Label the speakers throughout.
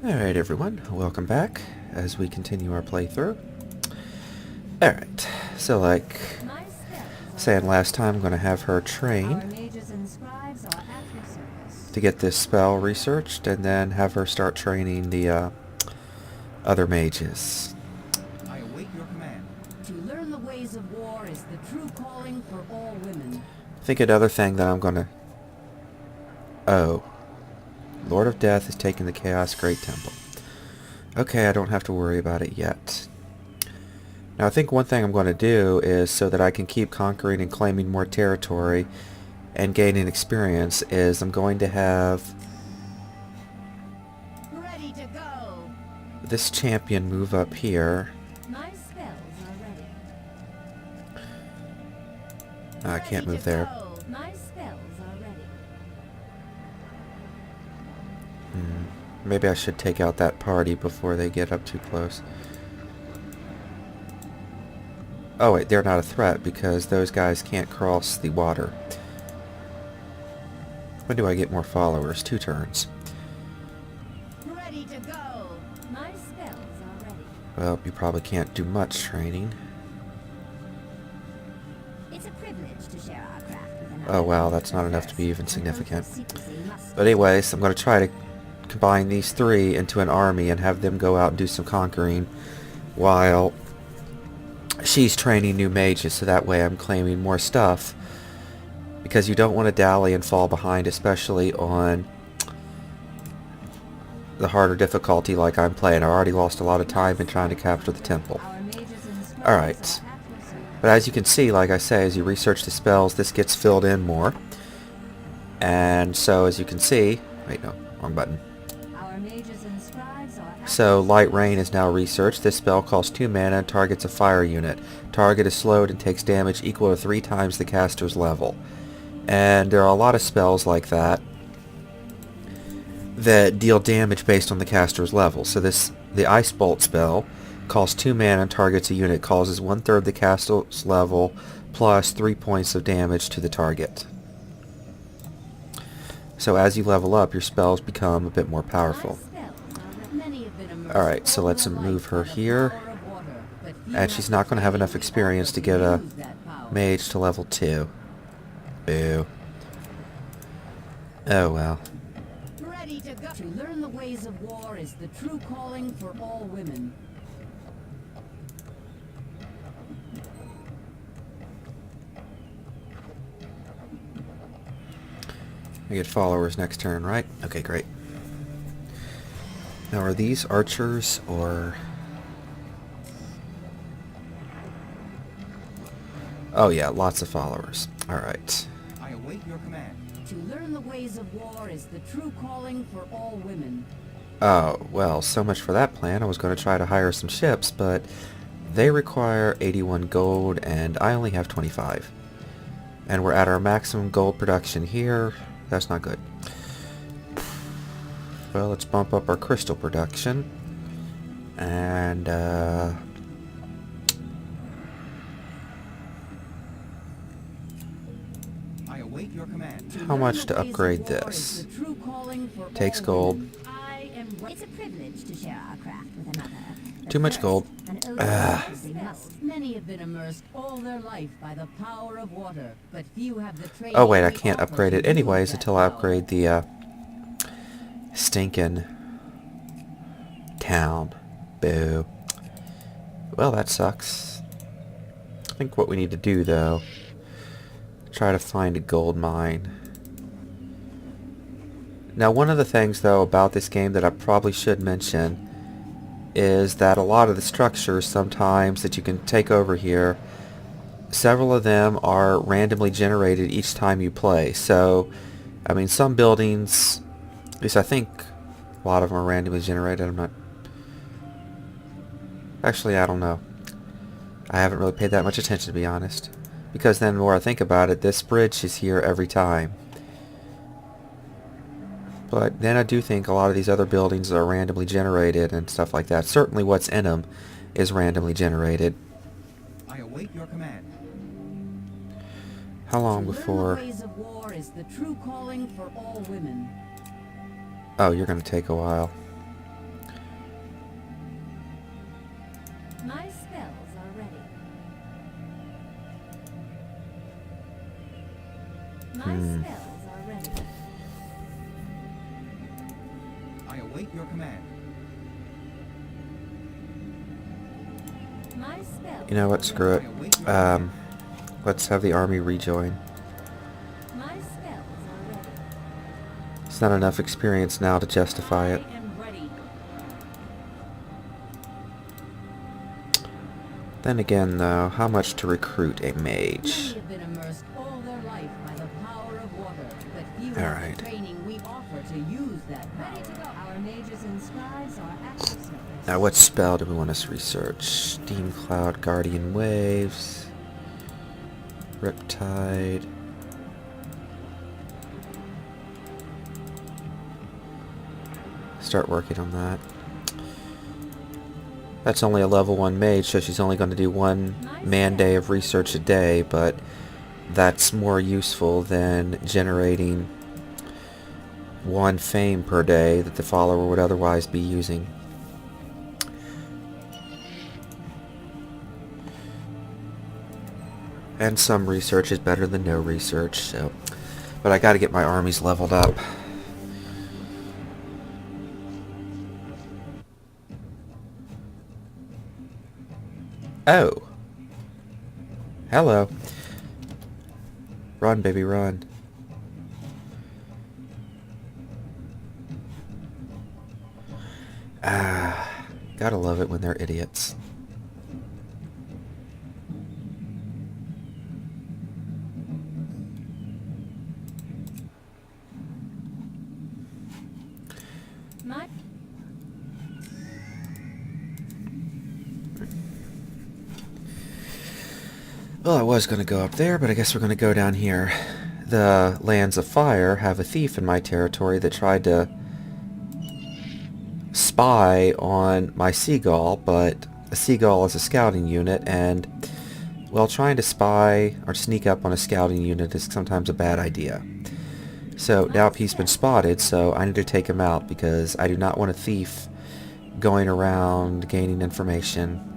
Speaker 1: Alright everyone, welcome back as we continue our playthrough. Alright, so like saying last time, I'm going to have her train to get this spell researched and then have her start training the other mages.
Speaker 2: I await your command. To learn the ways of war is the true calling for all women.
Speaker 1: I think another thing that I'm going to... Oh. Lord of Death is taking the Chaos Great Temple. Okay, I don't have to worry about it yet. Now I think one thing I'm going to do is, so that I can keep conquering and claiming more territory and gaining experience, is I'm going to have
Speaker 2: Ready to go.
Speaker 1: this champion move up here.
Speaker 2: My spells are ready.
Speaker 1: I can't move there.
Speaker 2: My spells are ready.
Speaker 1: Maybe I should take out that party before they get up too close. Oh wait, they're not a threat because those guys can't cross the water. When do I get more followers? 2 turns.
Speaker 2: Ready to go. My spells are ready.
Speaker 1: Well, you probably can't do much training.
Speaker 2: It's a privilege to share our craft with another.
Speaker 1: Oh wow, that's not enough to be even significant. But anyways, I'm going to try to combine these 3 into an army and have them go out and do some conquering while she's training new mages, so that way I'm claiming more stuff, because you don't want to dally and fall behind, especially on the harder difficulty like I'm playing. I already lost a lot of time in trying to capture the temple. Alright, but as you can see, like I say, as you research the spells, this gets filled in more. And so as you can see, wait, no, wrong button. So Light Rain is now researched. This spell costs 2 mana and targets a fire unit. Target is slowed and takes damage equal to 3 times the caster's level. And there are a lot of spells like that that deal damage based on the caster's level. So the Ice Bolt spell costs 2 mana and targets a unit, causes 1/3 the caster's level plus 3 points of damage to the target. So as you level up, your spells become a bit more powerful. Alright, so let's move her here. And she's not going to have enough experience to get a mage to level 2. Boo. Oh well.
Speaker 2: Ready to go. To learn the ways of war is the true calling for all women.
Speaker 1: I get followers next turn, right? Okay, great. Now, are these archers, or... Oh yeah, lots of followers. Alright.
Speaker 2: I await your command. To learn the ways of war is the true calling for all women.
Speaker 1: Oh, well, so much for that plan. I was going to try to hire some ships, but they require 81 gold, and I only have 25. And we're at our maximum gold production here. That's not good. Well, let's bump up our crystal production. And,
Speaker 2: I await your command.
Speaker 1: how much to upgrade this? Takes gold.
Speaker 2: It's a privilege to share our craft with another.
Speaker 1: Too much gold.
Speaker 2: Many have been immersed all their life by the power of water, but few have the training.
Speaker 1: Oh wait, I can't upgrade it anyways until I upgrade the stinking town. Boo. Well, that sucks. I think what we need to do though, try to find a gold mine. Now, one of the things though about this game that I probably should mention is that a lot of the structures sometimes that you can take over here, several of them are randomly generated each time you play. So, I mean, some buildings, at least I think a lot of them are randomly generated. I'm not... Actually, I don't know. I haven't really paid that much attention, to be honest. Because then the more I think about it, this bridge is here every time. But then I do think a lot of these other buildings are randomly generated and stuff like that. Certainly what's in them is randomly generated.
Speaker 2: I await your command.
Speaker 1: How long before...
Speaker 2: is the true calling for all women.
Speaker 1: Oh, you're going to take a while.
Speaker 3: I await your command.
Speaker 2: My spell.
Speaker 1: You know what? Screw it. Let's have the army rejoin.
Speaker 2: My spells are ready.
Speaker 1: It's not enough experience now to justify it.
Speaker 2: I am ready.
Speaker 1: Then again, though, how much to recruit a
Speaker 2: Many
Speaker 1: mage?
Speaker 2: have been immersed all their life by the power of water, but few
Speaker 1: All
Speaker 2: have
Speaker 1: right.
Speaker 2: the training we offer to use that power. Ready to go. Our mages and scribes are at your service.
Speaker 1: Now, what spell do we want to research? Steam Cloud, Guardian Waves, Riptide. Start working on that. That's only a level 1 mage, so she's only going to do 1 man day of research a day, but that's more useful than generating 1 fame per day that the follower would otherwise be using. And some research is better than no research, so... But I gotta get my armies leveled up. Oh. Hello. Run, baby, run. Ah. Gotta love it when they're idiots.
Speaker 2: My
Speaker 1: Well, I was going to go up there, but I guess we're going to go down here. The Lands of Fire have a thief in my territory that tried to spy on my seagull, but a seagull is a scouting unit, and, well, trying to spy or sneak up on a scouting unit is sometimes a bad idea. So now he's been spotted, so I need to take him out because I do not want a thief going around gaining information.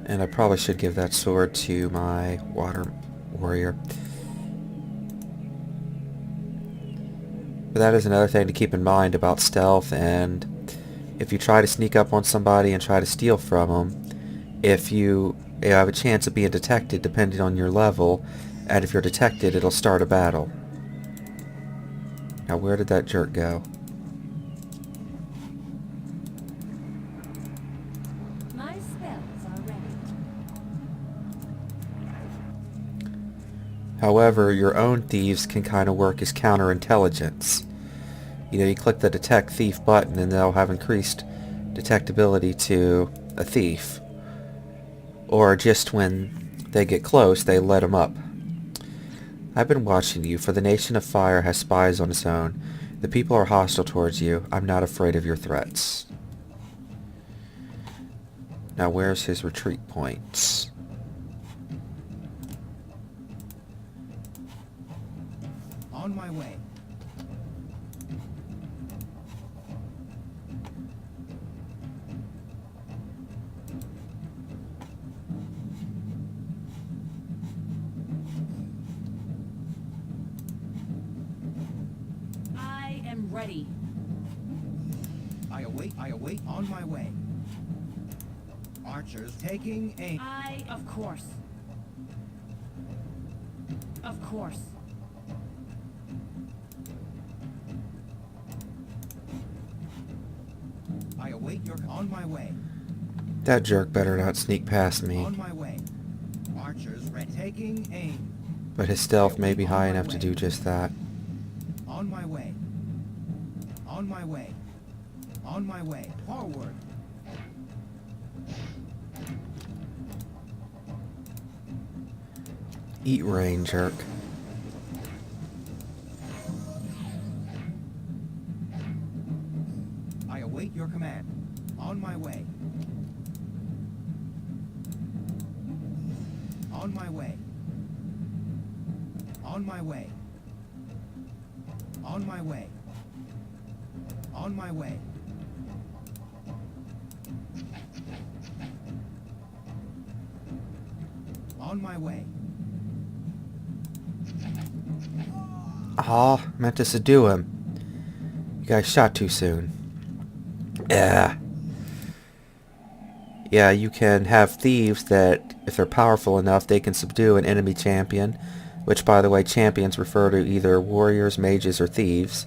Speaker 1: And I probably should give that sword to my water warrior. But that is another thing to keep in mind about stealth, and if you try to sneak up on somebody and try to steal from them, if you have a chance of being detected depending on your level, and if you're detected, it'll start a battle. Now where did that jerk go?
Speaker 2: my spells are ready.
Speaker 1: However, your own thieves can kind of work as counterintelligence. You know, you click the detect thief button and they'll have increased detectability to a thief. Or just when they get close, they let them up. I've been watching you, for the Nation of Fire has spies on its own. The people are hostile towards you. I'm not afraid of your threats. Now where's his retreat points?
Speaker 3: On my way.
Speaker 2: I am ready.
Speaker 3: I await on my way. Archers taking aim.
Speaker 2: Of course. Of course.
Speaker 3: I await your on my way.
Speaker 1: That jerk better not sneak past me.
Speaker 3: On my way. Archers taking aim.
Speaker 1: But his stealth may be high enough to do just that.
Speaker 3: On my way. On my way. On my way. Forward.
Speaker 1: Eat rain, jerk.
Speaker 3: I await your command. On my way. On my way. On my way. On my way. On my way. On my way.
Speaker 1: Aw, meant to subdue him. You guys shot too soon. Yeah. Yeah, you can have thieves that, if they're powerful enough, they can subdue an enemy champion, which, by the way, champions refer to either warriors, mages, or thieves.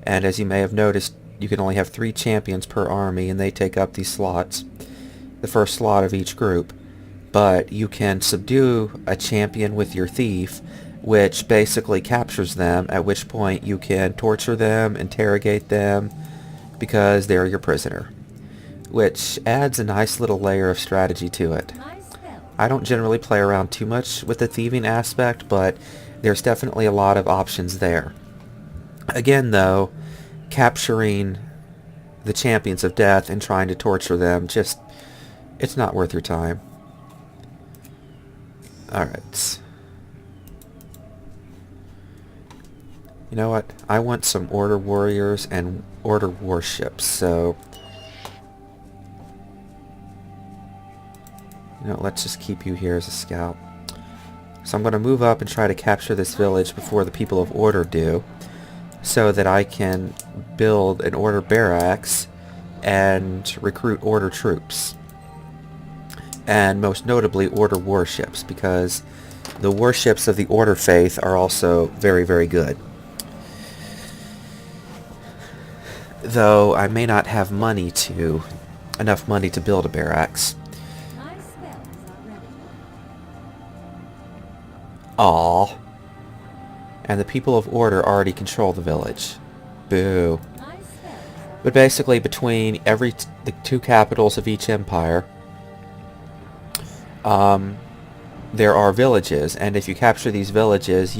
Speaker 1: And as you may have noticed, you can only have 3 champions per army, and they take up these slots, the first slot of each group. But you can subdue a champion with your thief, which basically captures them, at which point you can torture them, interrogate them, because they're your prisoner, which adds a nice little layer of strategy to it. I don't generally play around too much with the thieving aspect, but there's definitely a lot of options there. Again, though, capturing the champions of death and trying to torture them, it's not worth your time. Alright. You know what? I want some Order Warriors and Order Warships, so... You know, let's just keep you here as a scout. So I'm going to move up and try to capture this village before the people of Order do, so that I can build an Order barracks and recruit Order troops. And most notably Order warships, because the warships of the Order faith are also very, very good. Though I may not have enough money to build a barracks. Aww. And the people of Order already control the village. Boo. But basically, between the 2 capitals of each empire, there are villages, and if you capture these villages,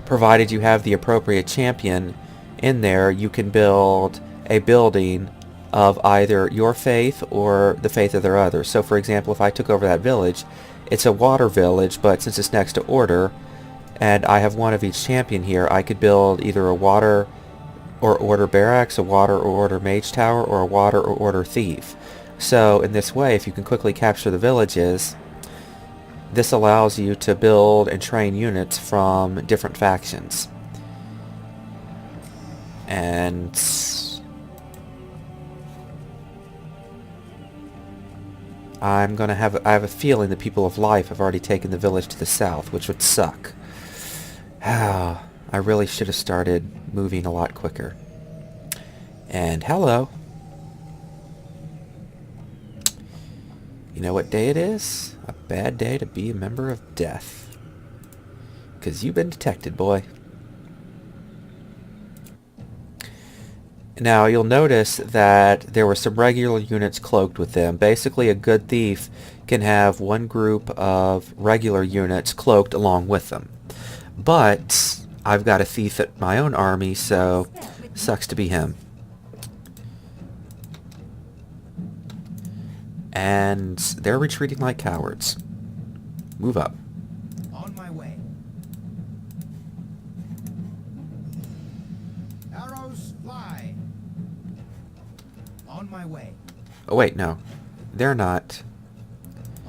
Speaker 1: provided you have the appropriate champion in there, you can build a building of either your faith or the faith of their others. So for example, if I took over that village, it's a water village, but since it's next to Order, and I have one of each champion here, I could build either a water or Order barracks, a water or Order mage tower, or a water or Order thief. So in this way, if you can quickly capture the villages, this allows you to build and train units from different factions. And I have a feeling the people of Life have already taken the village to the south, which would suck. I really should have started moving a lot quicker. And hello. You know what day it is? A bad day to be a member of Death. 'Cause you've been detected, boy. Now, you'll notice that there were some regular units cloaked with them. Basically, a good thief can have one group of regular units cloaked along with them. But I've got a thief at my own army, so sucks to be him. And they're retreating like cowards. Move up.
Speaker 3: On my way. Arrows fly. On my way.
Speaker 1: Oh wait, no. They're not.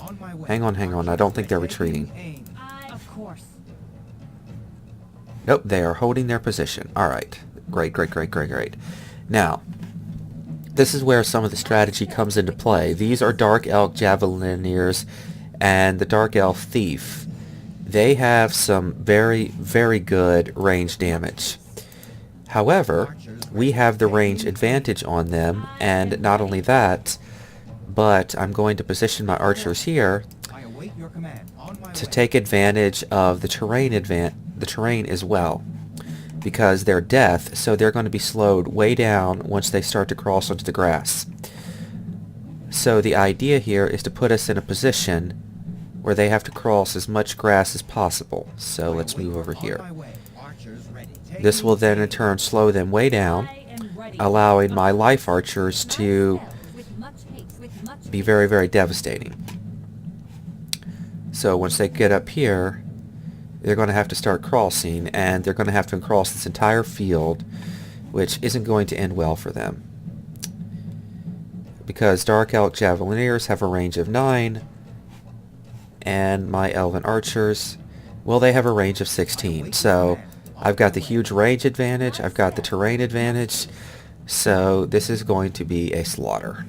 Speaker 3: On my way.
Speaker 1: Hang on. I don't think they're retreating.
Speaker 2: Of course.
Speaker 1: Nope, they are holding their position. Alright. Great. Now, this is where some of the strategy comes into play. These are Dark Elk Javelineers and the Dark Elf Thief. They have some very, very good range damage. However, we have the range advantage on them, and not only that, but I'm going to position my archers here
Speaker 3: I await your command. On my
Speaker 1: to
Speaker 3: way.
Speaker 1: take advantage of the terrain as well, because they're death, so they're going to be slowed way down once they start to cross onto the grass. So the idea here is to put us in a position where they have to cross as much grass as possible. So let's move over here.
Speaker 3: On my way. Archers ready.
Speaker 1: This will then in turn slow them way down, allowing my life archers to be very, very devastating. So once they get up here, they're going to have to start crossing, and they're going to have to cross this entire field, which isn't going to end well for them. Because Dark Elk Javelineers have a range of 9, And my elven archers, well, they have a range of 16. So I've got the huge range advantage. I've got the terrain advantage. So this is going to be a slaughter.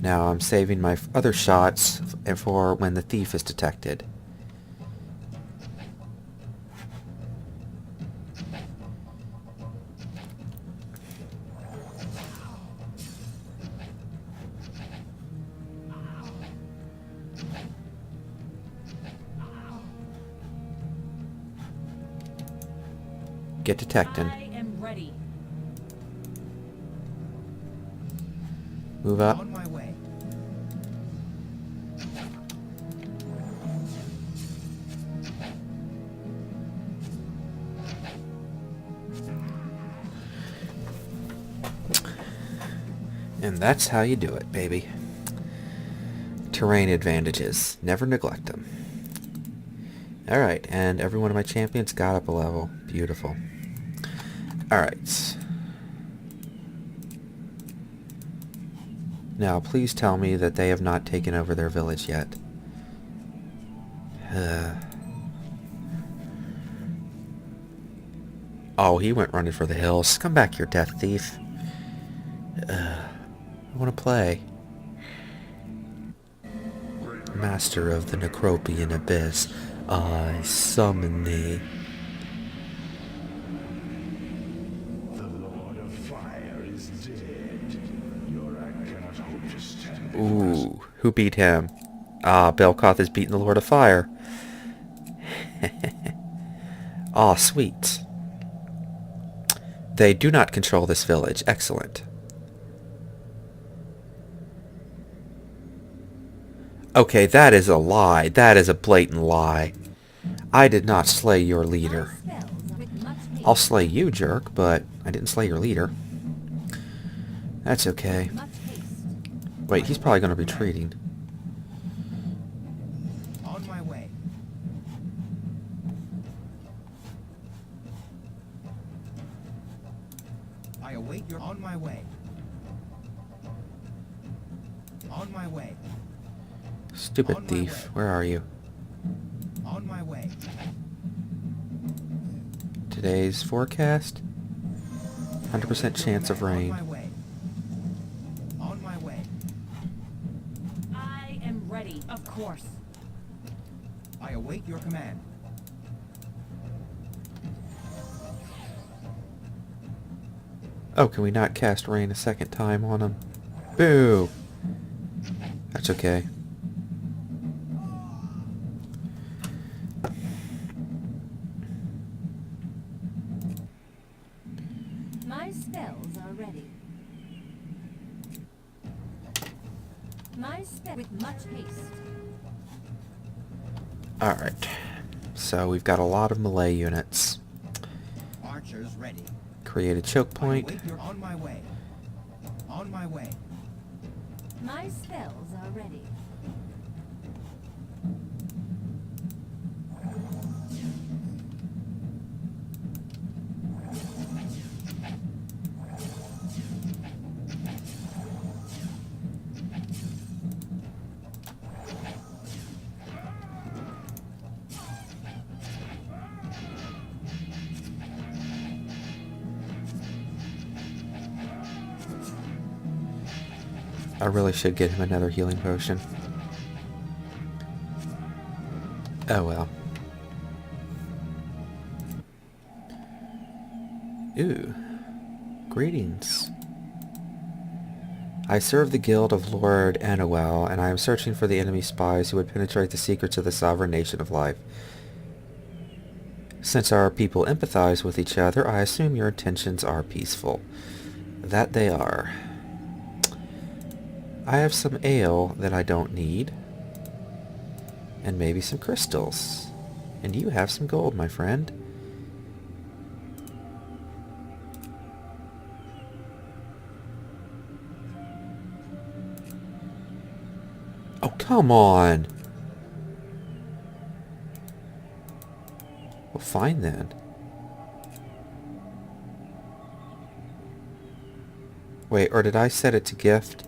Speaker 1: Now I'm saving my other shots for when the thief is detected. Get detecting.
Speaker 2: I am ready.
Speaker 1: Move up.
Speaker 3: On my way.
Speaker 1: And that's how you do it, baby. Terrain advantages. Never neglect them. Alright, and every one of my champions got up a level. Beautiful. Alright. Now, please tell me that they have not taken over their village yet. Oh, he went running for the hills. Come back here, death thief. I want to play. Master of the Necropian Abyss, I summon thee.
Speaker 4: The Lord of Fire is dead. Urak cannot hope to stand.
Speaker 1: Ooh, who beat him? Ah, Belkoth has beaten the Lord of Fire. Aw, sweet. They do not control this village. Excellent. Okay, that is a lie. That is a blatant lie. I did not slay your leader.
Speaker 2: My spells are with much haste.
Speaker 1: I'll slay you, jerk, but I didn't slay your leader. That's okay.
Speaker 2: Much haste.
Speaker 1: Wait, he's probably going to be retreating.
Speaker 3: On my way. I await your... On my way. On my way.
Speaker 1: Stupid
Speaker 3: On my
Speaker 1: thief.
Speaker 3: way.
Speaker 1: Where are you?
Speaker 3: On my way.
Speaker 1: Today's forecast? 100% chance of
Speaker 3: On
Speaker 1: rain.
Speaker 3: my way. On my way.
Speaker 2: I am ready, of course.
Speaker 3: I await your command.
Speaker 1: Oh, can we not cast rain a second time on him? Boo! That's okay.
Speaker 2: My spells are ready. My spell with much haste.
Speaker 1: Alright. So we've got a lot of melee units.
Speaker 3: Archers ready.
Speaker 1: Create a choke
Speaker 3: I
Speaker 1: point.
Speaker 3: await your... On my way. On my way.
Speaker 2: My spells are ready.
Speaker 1: I really should get him another healing potion. Oh well. Ooh. Greetings. I serve the guild of Lord Anuel, and I am searching for the enemy spies who would penetrate the secrets of the sovereign nation of life. Since our people empathize with each other, I assume your intentions are peaceful. That they are. I have some ale that I don't need. And maybe some crystals. And you have some gold, my friend. Oh, come on! Well, fine then. Wait, or did I set it to gift?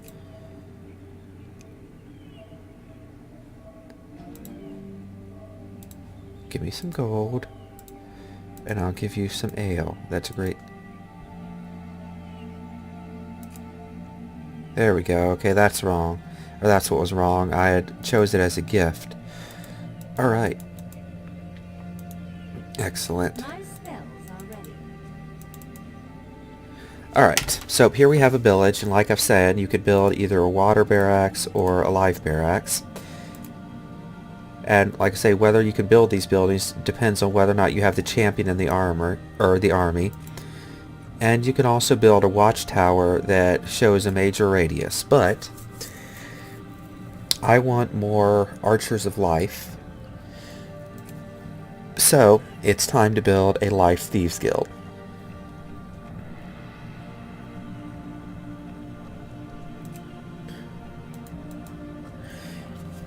Speaker 1: Give me some gold. And I'll give you some ale. That's great. There we go. Okay, that's wrong. Or that's what was wrong. I had chose it as a gift. Alright. Excellent.
Speaker 2: My spells are ready.
Speaker 1: Alright, so here we have a village, and like I've said, you could build either a water barracks or a life barracks. And like I say, whether you can build these buildings depends on whether or not you have the champion in the armor, or the army. And you can also build a watchtower that shows a major radius, but I want more archers of life. So, it's time to build a life thieves guild.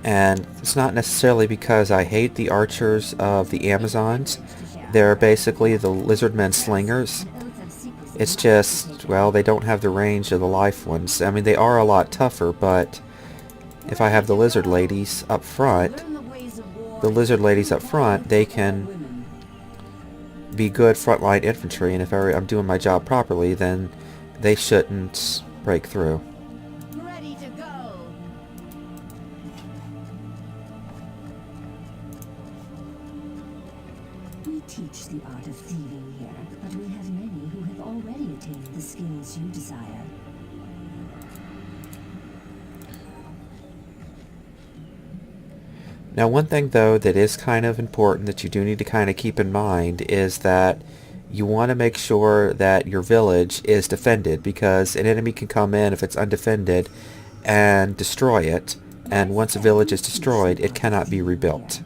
Speaker 1: And it's not necessarily because I hate the archers of the Amazons. They're basically the lizardmen slingers. It's just, well, they don't have the range of the life ones. I mean, they are a lot tougher, but if I have the lizard ladies up front, they can be good frontline infantry, and if I'm doing my job properly, then they shouldn't break through.
Speaker 2: Ready to go.
Speaker 5: We teach the art of thieving here, but we have many who have already attained the skills you desire.
Speaker 1: Now, one thing, though, that is kind of important that you do need to kind of keep in mind is that you want to make sure that your village is defended, because an enemy can come in if it's undefended and destroy it, and once a village is destroyed, it cannot be rebuilt.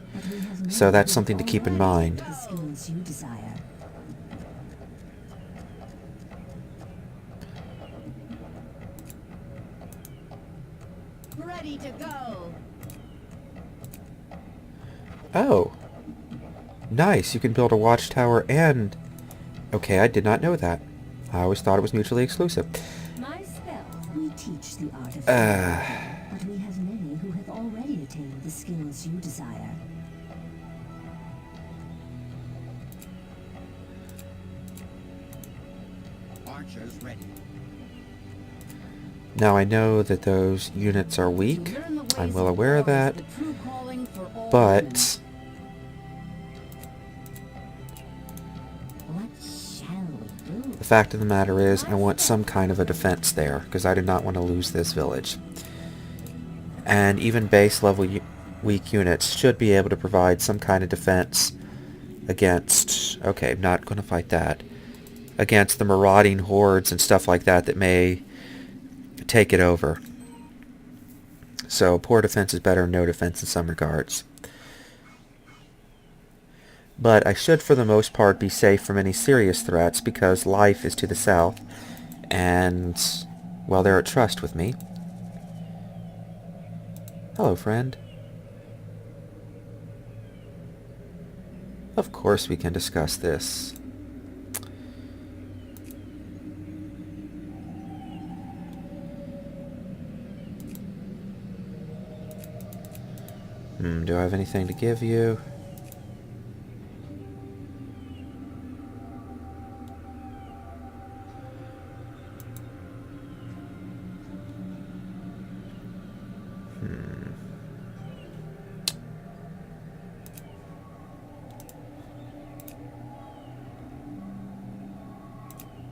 Speaker 1: So that's something to keep in mind.
Speaker 5: The skills you desire.
Speaker 2: Ready to go.
Speaker 1: Oh. Nice, you can build a watchtower and... Okay, I did not know that. I always thought it was mutually exclusive.
Speaker 2: My spells.
Speaker 5: We teach the art of thieving, but we have many who have already attained the skills you desire.
Speaker 3: Archers ready.
Speaker 1: Now I know that those units are weak. I'm well aware of that. But...
Speaker 5: What shall we do?
Speaker 1: the fact of the matter is, I want some kind of a defense there, because I do not want to lose this village. And even base level weak units should be able to provide some kind of defense against... okay, I'm not going to fight that. Against the marauding hordes and stuff like that that may take it over. So poor defense is better than no defense in some regards. But I should for the most part be safe from any serious threats, because life is to the south, and, well, they're at trust with me. Hello, friend. Of course we can discuss this. Do I have anything to give you?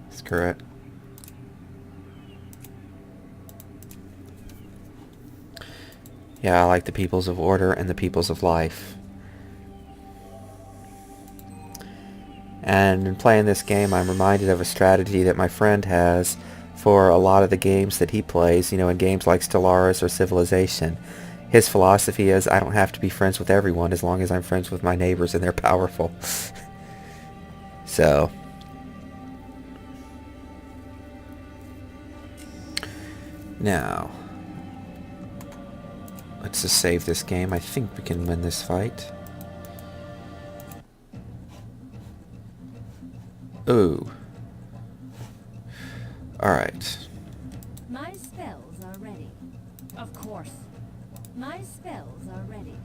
Speaker 1: That's correct. Yeah, I like the Peoples of Order and the Peoples of Life. And in playing this game, I'm reminded of a strategy that my friend has for a lot of the games that he plays, you know, in games like Stellaris or Civilization. His philosophy is, I don't have to be friends with everyone as long as I'm friends with my neighbors and they're powerful. So... now... let's just save this game. I think we can win this fight. Ooh. Alright.
Speaker 2: My spells are ready.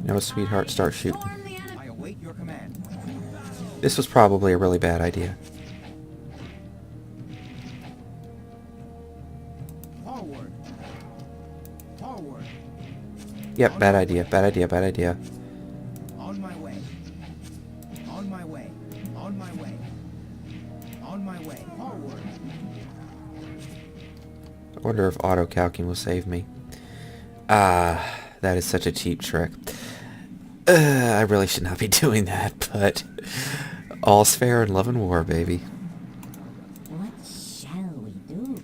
Speaker 1: No, sweetheart, start shooting.
Speaker 2: Storm the enemy.
Speaker 3: I await your command.
Speaker 1: This was probably a really bad idea.
Speaker 3: Forward. Forward.
Speaker 1: Yep, bad idea, bad idea, bad idea.
Speaker 3: On my way. On my way. On my way. On my way. Forward.
Speaker 1: I wonder if auto-calcing will save me. Ah, that is such a cheap trick. I really should not be doing that, but all's fair in love and war, baby.
Speaker 5: What shall we do?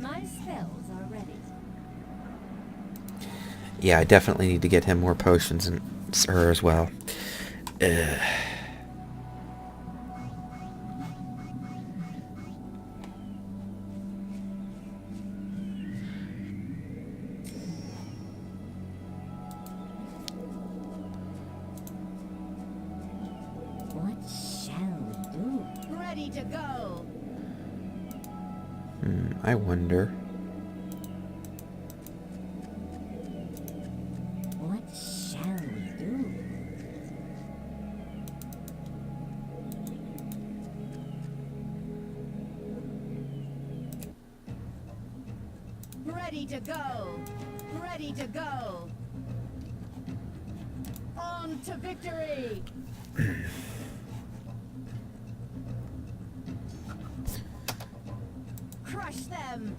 Speaker 2: My spells are ready.
Speaker 1: Yeah, I definitely need to get him more potions and her as well. Ugh.
Speaker 5: What shall we do?
Speaker 2: Ready to go.
Speaker 1: I wonder.
Speaker 5: What shall we do?
Speaker 2: Ready to go. Ready to go. On to victory. Crush them.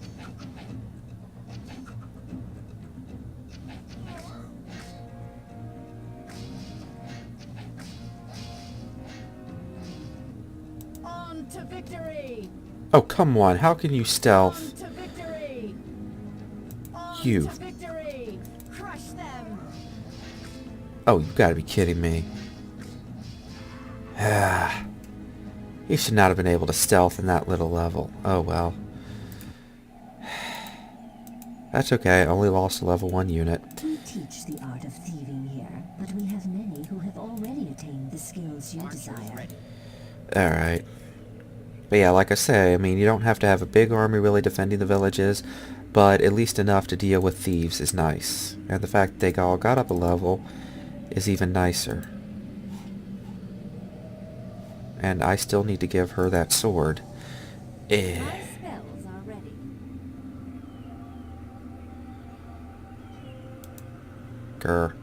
Speaker 2: On to victory.
Speaker 1: Oh, come on. How can you
Speaker 2: On
Speaker 1: stealth?
Speaker 2: to victory. On
Speaker 1: You.
Speaker 2: to victory. Crush them.
Speaker 1: Oh, you gotta be kidding me. Ah. He should not have been able to stealth in that little level. Oh well. That's okay. I only lost a level 1 unit.
Speaker 5: We teach the art of thieving here, but we have many who have already attained the skills you
Speaker 3: Archers
Speaker 5: desire.
Speaker 3: ready.
Speaker 1: Alright. But yeah, like I say, I mean, you don't have to have a big army really defending the villages, but at least enough to deal with thieves is nice. And the fact they all got up a level is even nicer. And I still need to give her that sword. Eh.
Speaker 2: My spells are ready.
Speaker 1: Grr.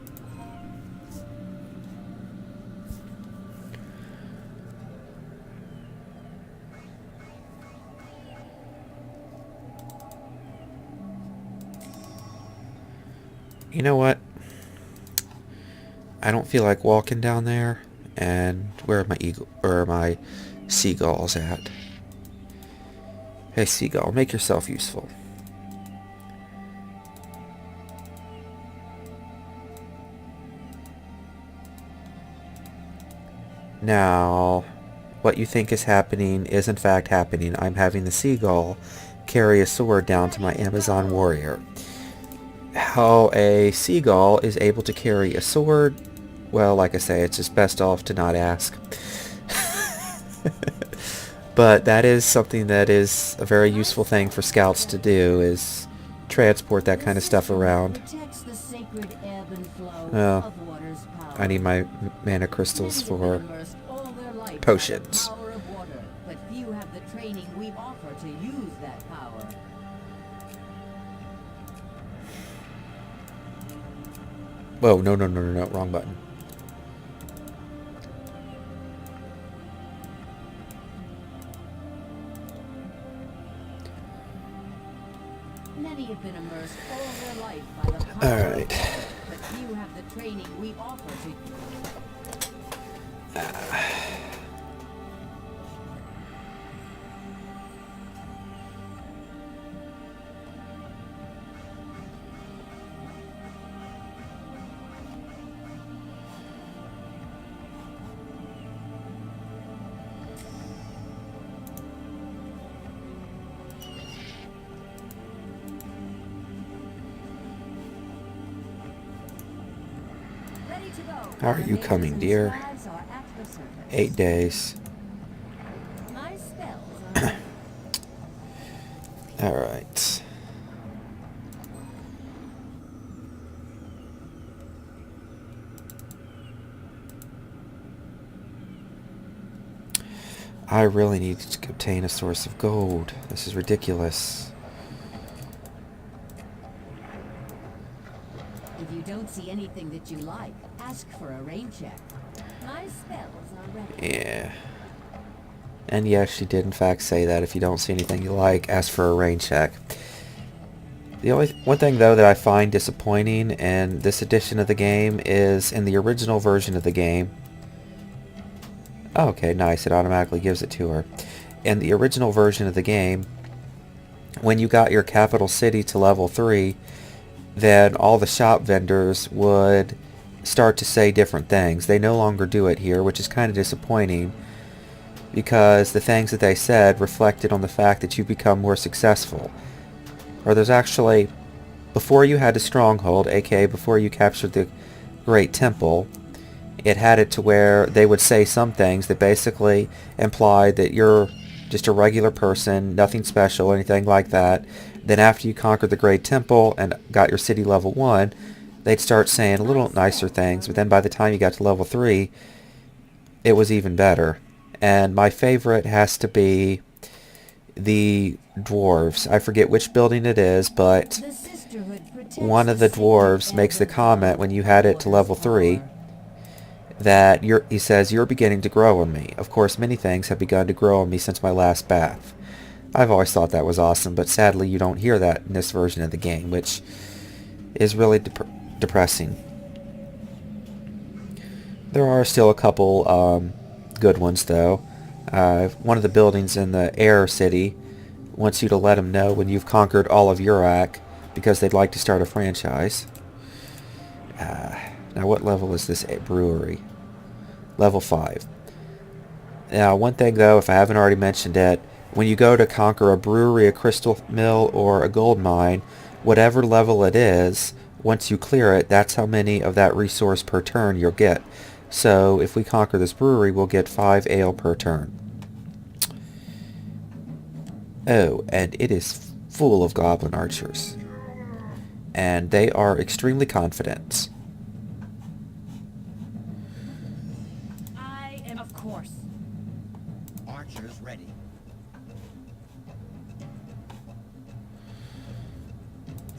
Speaker 1: You know what? I don't feel like walking down there. And where are my eagle? Where are my seagulls at? Hey, seagull, make yourself useful. Now, what you think is happening is in fact happening. I'm having the seagull carry a sword down to my Amazon warrior. How a seagull is able to carry a sword, well, like I say, it's just best off to not ask. But that is something that is a very useful thing for scouts to do, is transport that kind of stuff around.
Speaker 2: Protects the sacred ebb and flow
Speaker 1: Well,
Speaker 2: of water's power.
Speaker 1: I need my mana crystals
Speaker 2: Many
Speaker 1: for
Speaker 2: have been immersed all their life by the
Speaker 1: potions.
Speaker 2: power of water, but few have the training we offer to use that power.
Speaker 1: Whoa, no, no, no, no, no, wrong button.
Speaker 2: Many have been immersed all their life by the power
Speaker 1: All
Speaker 2: of
Speaker 1: right.
Speaker 2: water, but few have the training we offer to
Speaker 1: How are you coming, dear?
Speaker 2: Lives are at the surface.
Speaker 1: 8 days.
Speaker 2: My spells are ready.
Speaker 1: Alright. I really need to obtain a source of gold. This is ridiculous.
Speaker 2: If you don't see anything that you like, ask for a rain check. My spells are ready.
Speaker 1: Yeah. And yes, she did in fact say that if you don't see anything you like, ask for a rain check. The only one thing though that I find disappointing in this edition of the game is in the original version of the game. Oh, okay, nice. It automatically gives it to her. In the original version of the game, when you got your capital city to level 3, then all the shop vendors would start to say different things. They no longer do it here, which is kind of disappointing, because the things that they said reflected on the fact that you become more successful. Or there's actually, before you had a stronghold, aka before you captured the Great Temple, it had it to where they would say some things that basically implied that you're just a regular person, nothing special, anything like that. Then after you conquered the Great Temple and got your city level 1, they'd start saying a little nicer things, but then by the time you got to level 3, it was even better. And my favorite has to be the dwarves. I forget which building it is, but
Speaker 2: The Sisterhood protects
Speaker 1: one of the dwarves makes the comment when you had it to level 3 that he says, "You're beginning to grow on me." Of course, many things have begun to grow on me since my last bath. I've always thought that was awesome, but sadly you don't hear that in this version of the game, which is really depressing. There are still a couple good ones, though. One of the buildings in the Air City wants you to let them know when you've conquered all of Urak, because they'd like to start a franchise. Now, what level is this brewery? Level 5. Now, one thing, though, if I haven't already mentioned it, when you go to conquer a brewery, a crystal mill, or a gold mine, whatever level it is, once you clear it, that's how many of that resource per turn you'll get. So, if we conquer this brewery, we'll get 5 ale per turn. Oh, and it is full of goblin archers. And they are extremely confident.
Speaker 2: I am, of course.
Speaker 3: Archers ready.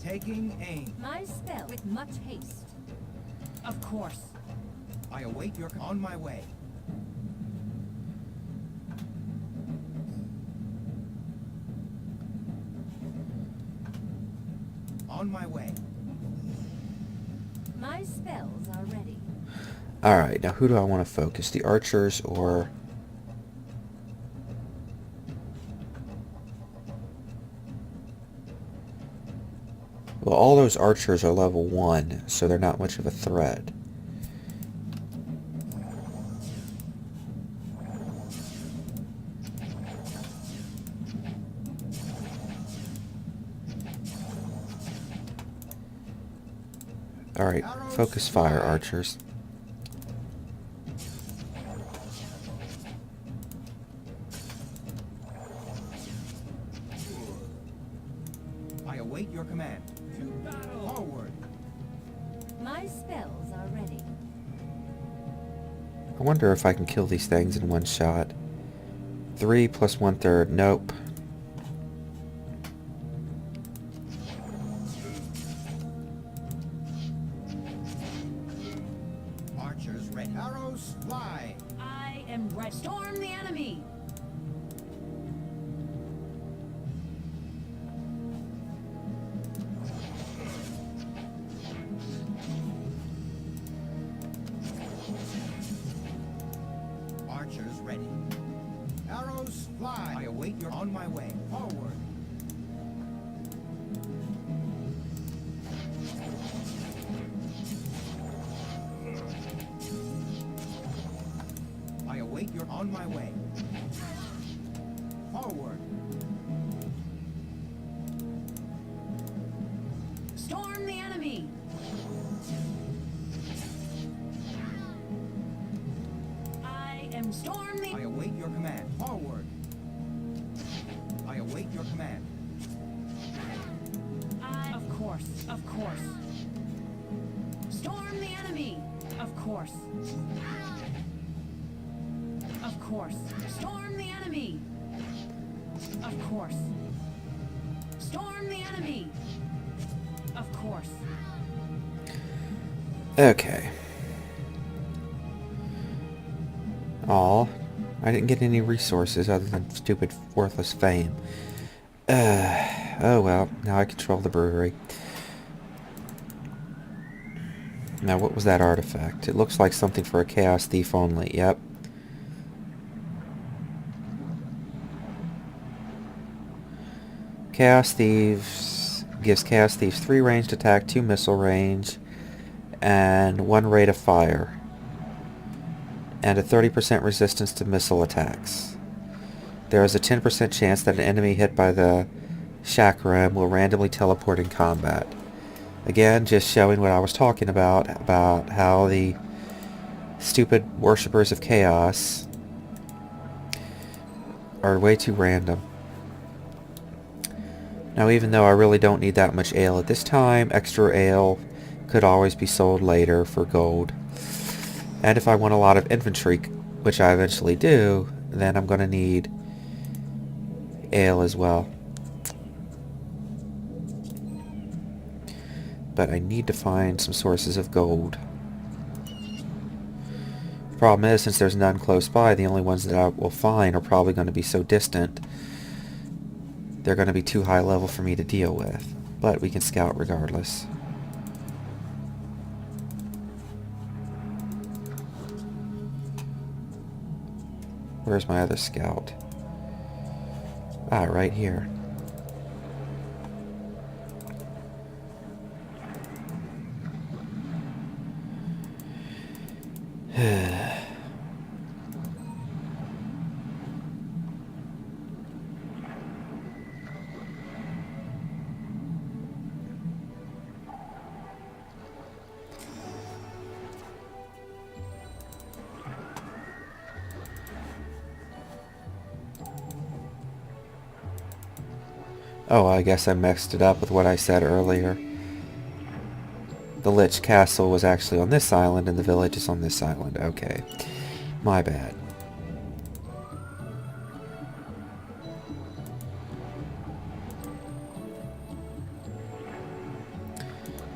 Speaker 3: Taking aim.
Speaker 2: My spell with much haste. Of course.
Speaker 3: I await your on my way. On my way.
Speaker 2: My spells are ready.
Speaker 1: Alright, now who do I want to focus? The archers or... Well, all those archers are level 1, so they're not much of a threat. Alright, focus fire, archers.
Speaker 3: I await your command. To battle. Forward.
Speaker 2: My spells are ready.
Speaker 1: I wonder if I can kill these things in one shot. 3 plus 1/3. Nope.
Speaker 3: Archers ready. Arrows fly.
Speaker 2: I am ready. Storm the enemy.
Speaker 3: Archers ready. Arrows fly. I await your on my way. Forward. I await your on my way. Forward.
Speaker 2: Storm the enemy.
Speaker 3: Attention!
Speaker 2: Storm the...
Speaker 3: I await your command. Forward! I await your command.
Speaker 2: Of course, of course. Storm the enemy! Of course. Of course. Storm the enemy! Of course. Storm the enemy! Of course.
Speaker 1: Okay. Aw, I didn't get any resources other than stupid, worthless fame. Oh well, now I control the brewery. Now, what was that artifact? It looks like something for a Chaos Thief only. Yep. Chaos Thieves gives Chaos Thieves 3 ranged attack, 2 missile range, and 1 rate of fire, and a 30% resistance to missile attacks. There is a 10% chance that an enemy hit by the chakram will randomly teleport in combat. Again, just showing what I was talking about how the stupid worshippers of chaos are way too random. Now, even though I really don't need that much ale at this time, extra ale could always be sold later for gold. And if I want a lot of infantry, which I eventually do, then I'm going to need ale as well. But I need to find some sources of gold. The problem is, since there's none close by, the only ones that I will find are probably going to be so distant, they're going to be too high level for me to deal with. But we can scout regardless. Where's my other scout? Ah, right here. Oh, I guess I mixed it up with what I said earlier. The Lich Castle was actually on this island and the village is on this island. Okay. My bad.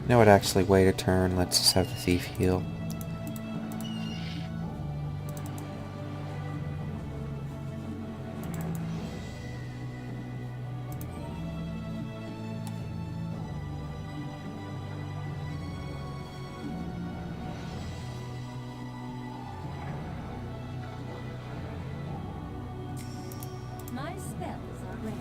Speaker 1: No, I'd actually wait a turn. Let's just have the thief heal.
Speaker 5: My spells are ready.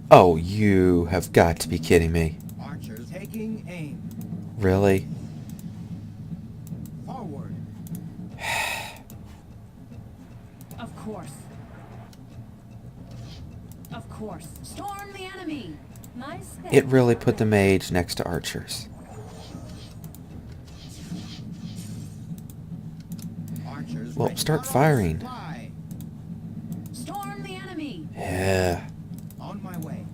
Speaker 1: Oh, you have got to be kidding me.
Speaker 3: Archers taking aim.
Speaker 1: Really?
Speaker 3: Forward.
Speaker 2: Of course. Of course. Storm the enemy!
Speaker 5: My spells
Speaker 1: It really put the mage next to archers.
Speaker 3: Archers
Speaker 1: Well,
Speaker 3: ready.
Speaker 1: start
Speaker 3: Not on
Speaker 1: firing.
Speaker 3: supply.
Speaker 2: Storm the enemy!
Speaker 1: Yeah.
Speaker 3: On my way.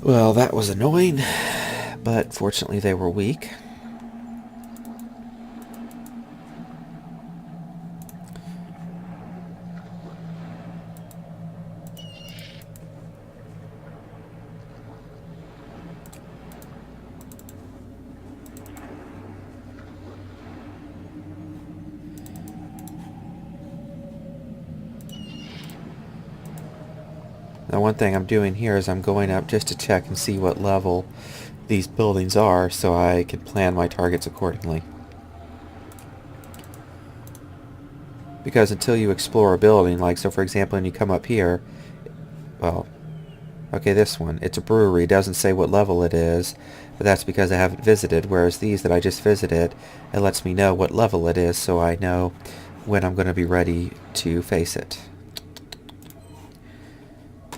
Speaker 1: Well, that was annoying, but fortunately they were weak. Now, one thing I'm doing here is I'm going up just to check and see what level these buildings are so I can plan my targets accordingly. Because until you explore a building, like, so for example, when you come up here, well, okay, this one, it's a brewery, it doesn't say what level it is, but that's because I haven't visited, whereas these that I just visited, it lets me know what level it is, so I know when I'm going to be ready to face it.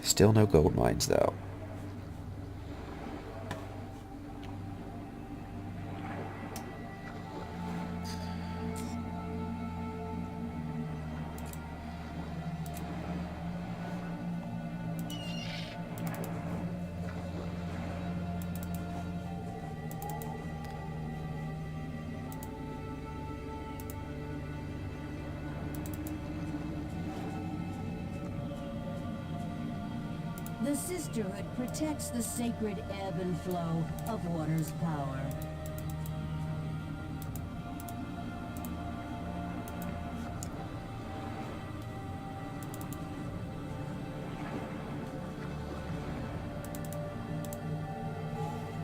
Speaker 1: Still no gold mines, though.
Speaker 2: The Sisterhood protects the sacred ebb and flow of water's power.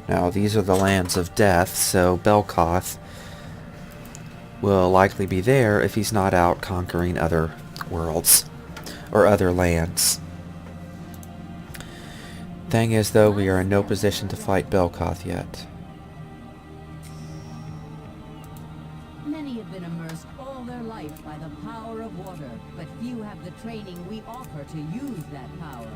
Speaker 1: Now, these are the lands of death, so Belkoth will likely be there if he's not out conquering other worlds or other lands. Thing is, though, we are in no position to fight Belkoth yet.
Speaker 2: Many have been immersed all their life by the power of water, but few have the training we offer to use that power.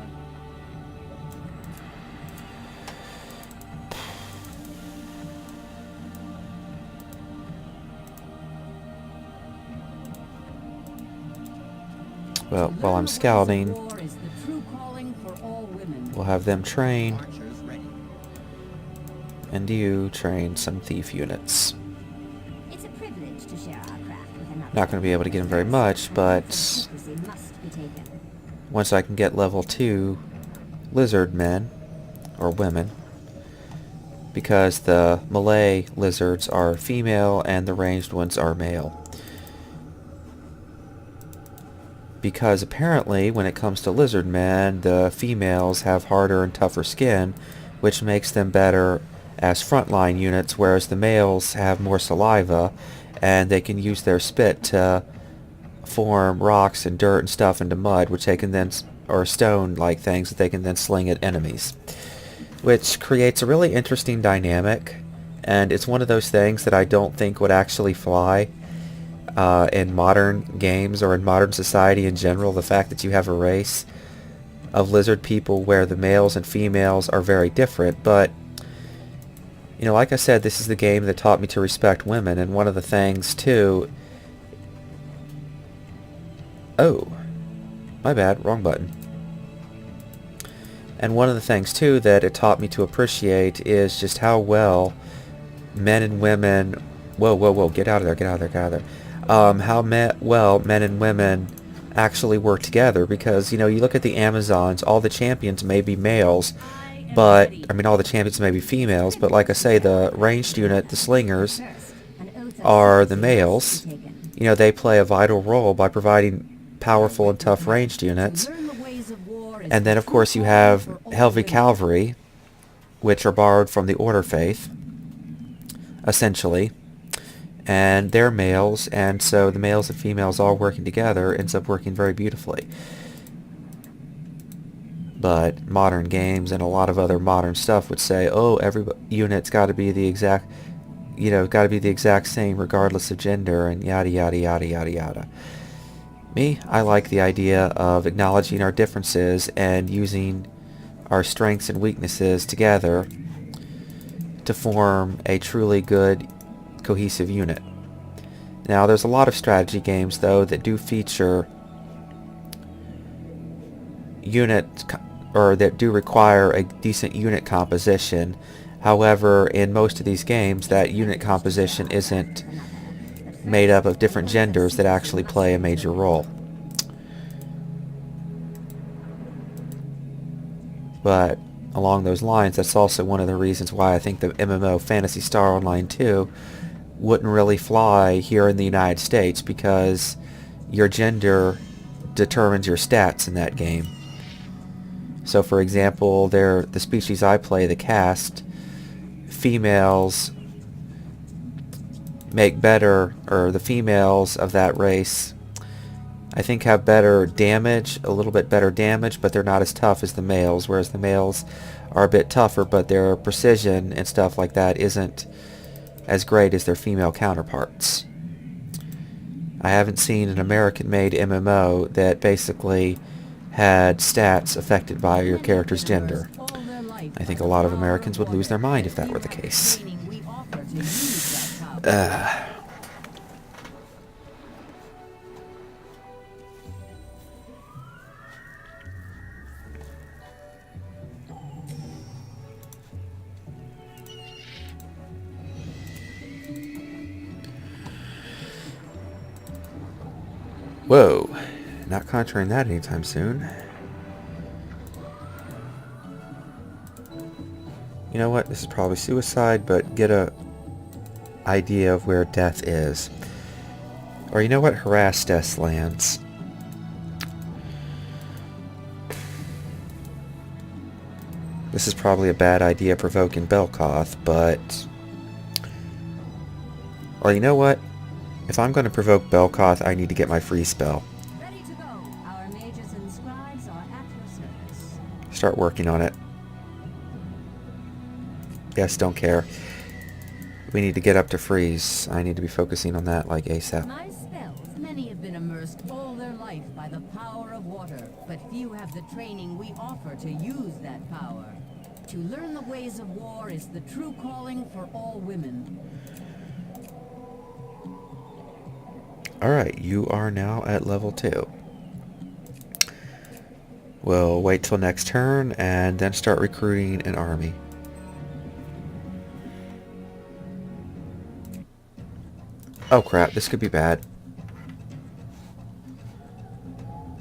Speaker 1: Well, while I'm scouting,
Speaker 2: War is the true calling for all women.
Speaker 1: we'll have them train,
Speaker 3: Archers ready.
Speaker 1: and you train some thief units.
Speaker 5: It's a privilege to share our craft with another.
Speaker 1: Not going to be able to get them very much, but
Speaker 5: Secrecy must be taken.
Speaker 1: once I can get level 2 lizard men, or women, because the Malay lizards are female and the ranged ones are male. Because apparently, when it comes to lizard men, the females have harder and tougher skin, which makes them better as frontline units, whereas the males have more saliva, and they can use their spit to form rocks and dirt and stuff into mud, which they can then, or stone-like things that they can then sling at enemies. Which creates a really interesting dynamic, and it's one of those things that I don't think would actually fly in modern games or in modern society in general. The fact that you have a race of lizard people where the males and females are very different, but you know, like I said, this is the game that taught me to respect women, and one of the things too... Oh, my bad, wrong button. And one of the things too that it taught me to appreciate is just how well men and women... Whoa, whoa, whoa, get out of there, get out of there, get out of there. How well men and women actually work together, because, you know, you look at the Amazons, all the champions may be males, but, I mean, all the champions may be females, but like I say, the ranged unit, the slingers, are the males. You know, they play a vital role by providing powerful and tough ranged units.
Speaker 2: Learn the ways of war is
Speaker 1: And then,
Speaker 2: the
Speaker 1: of
Speaker 2: true
Speaker 1: course, you
Speaker 2: calling
Speaker 1: have
Speaker 2: for all
Speaker 1: Helvi
Speaker 2: women.
Speaker 1: Cavalry, which are borrowed from the Order Faith, essentially. And they're males, and so the males and females all working together ends up working very beautifully. But modern games and a lot of other modern stuff would say, oh, every unit's got to be the exact, you know, got to be the exact same regardless of gender, and yada yada yada yada yada. Me, I like the idea of acknowledging our differences and using our strengths and weaknesses together to form a truly good, cohesive unit. Now, there's a lot of strategy games, though, that do feature or that do require a decent unit composition. However, in most of these games, that unit composition isn't made up of different genders that actually play a major role. But along those lines, that's also one of the reasons why I think the MMO Phantasy Star Online 2 wouldn't really fly here in the United States, because your gender determines your stats in that game. So for example, the species I play, the cast, females make better, or the females of that race, I think, have better damage, a little bit better damage, but they're not as tough as the males, whereas the males are a bit tougher, but their precision and stuff like that isn't as great as their female counterparts. I haven't seen an American-made MMO that basically had stats affected by your character's gender. I think a lot of Americans would lose their mind if that were the case. Whoa, not conjuring that anytime soon. You know what, this is probably suicide, but get a idea of where death is. Or you know what, harass death's lands. This is probably a bad idea provoking Belkoth, but... Or you know what? If I'm going to provoke Belkoth, I need to get my free spell.
Speaker 2: Ready to go. Our mages and scribes are at your service.
Speaker 1: Start working on it. Yes, don't care. We need to get up to freeze. I need to be focusing on that like ASAP.
Speaker 2: My spells, many have been immersed all their life by the power of water, but few have the training we offer to use that power. To learn the ways of war is the true calling for all women.
Speaker 1: Alright, you are now at level 2. We'll wait till next turn and then start recruiting an army. Oh crap, this could be bad.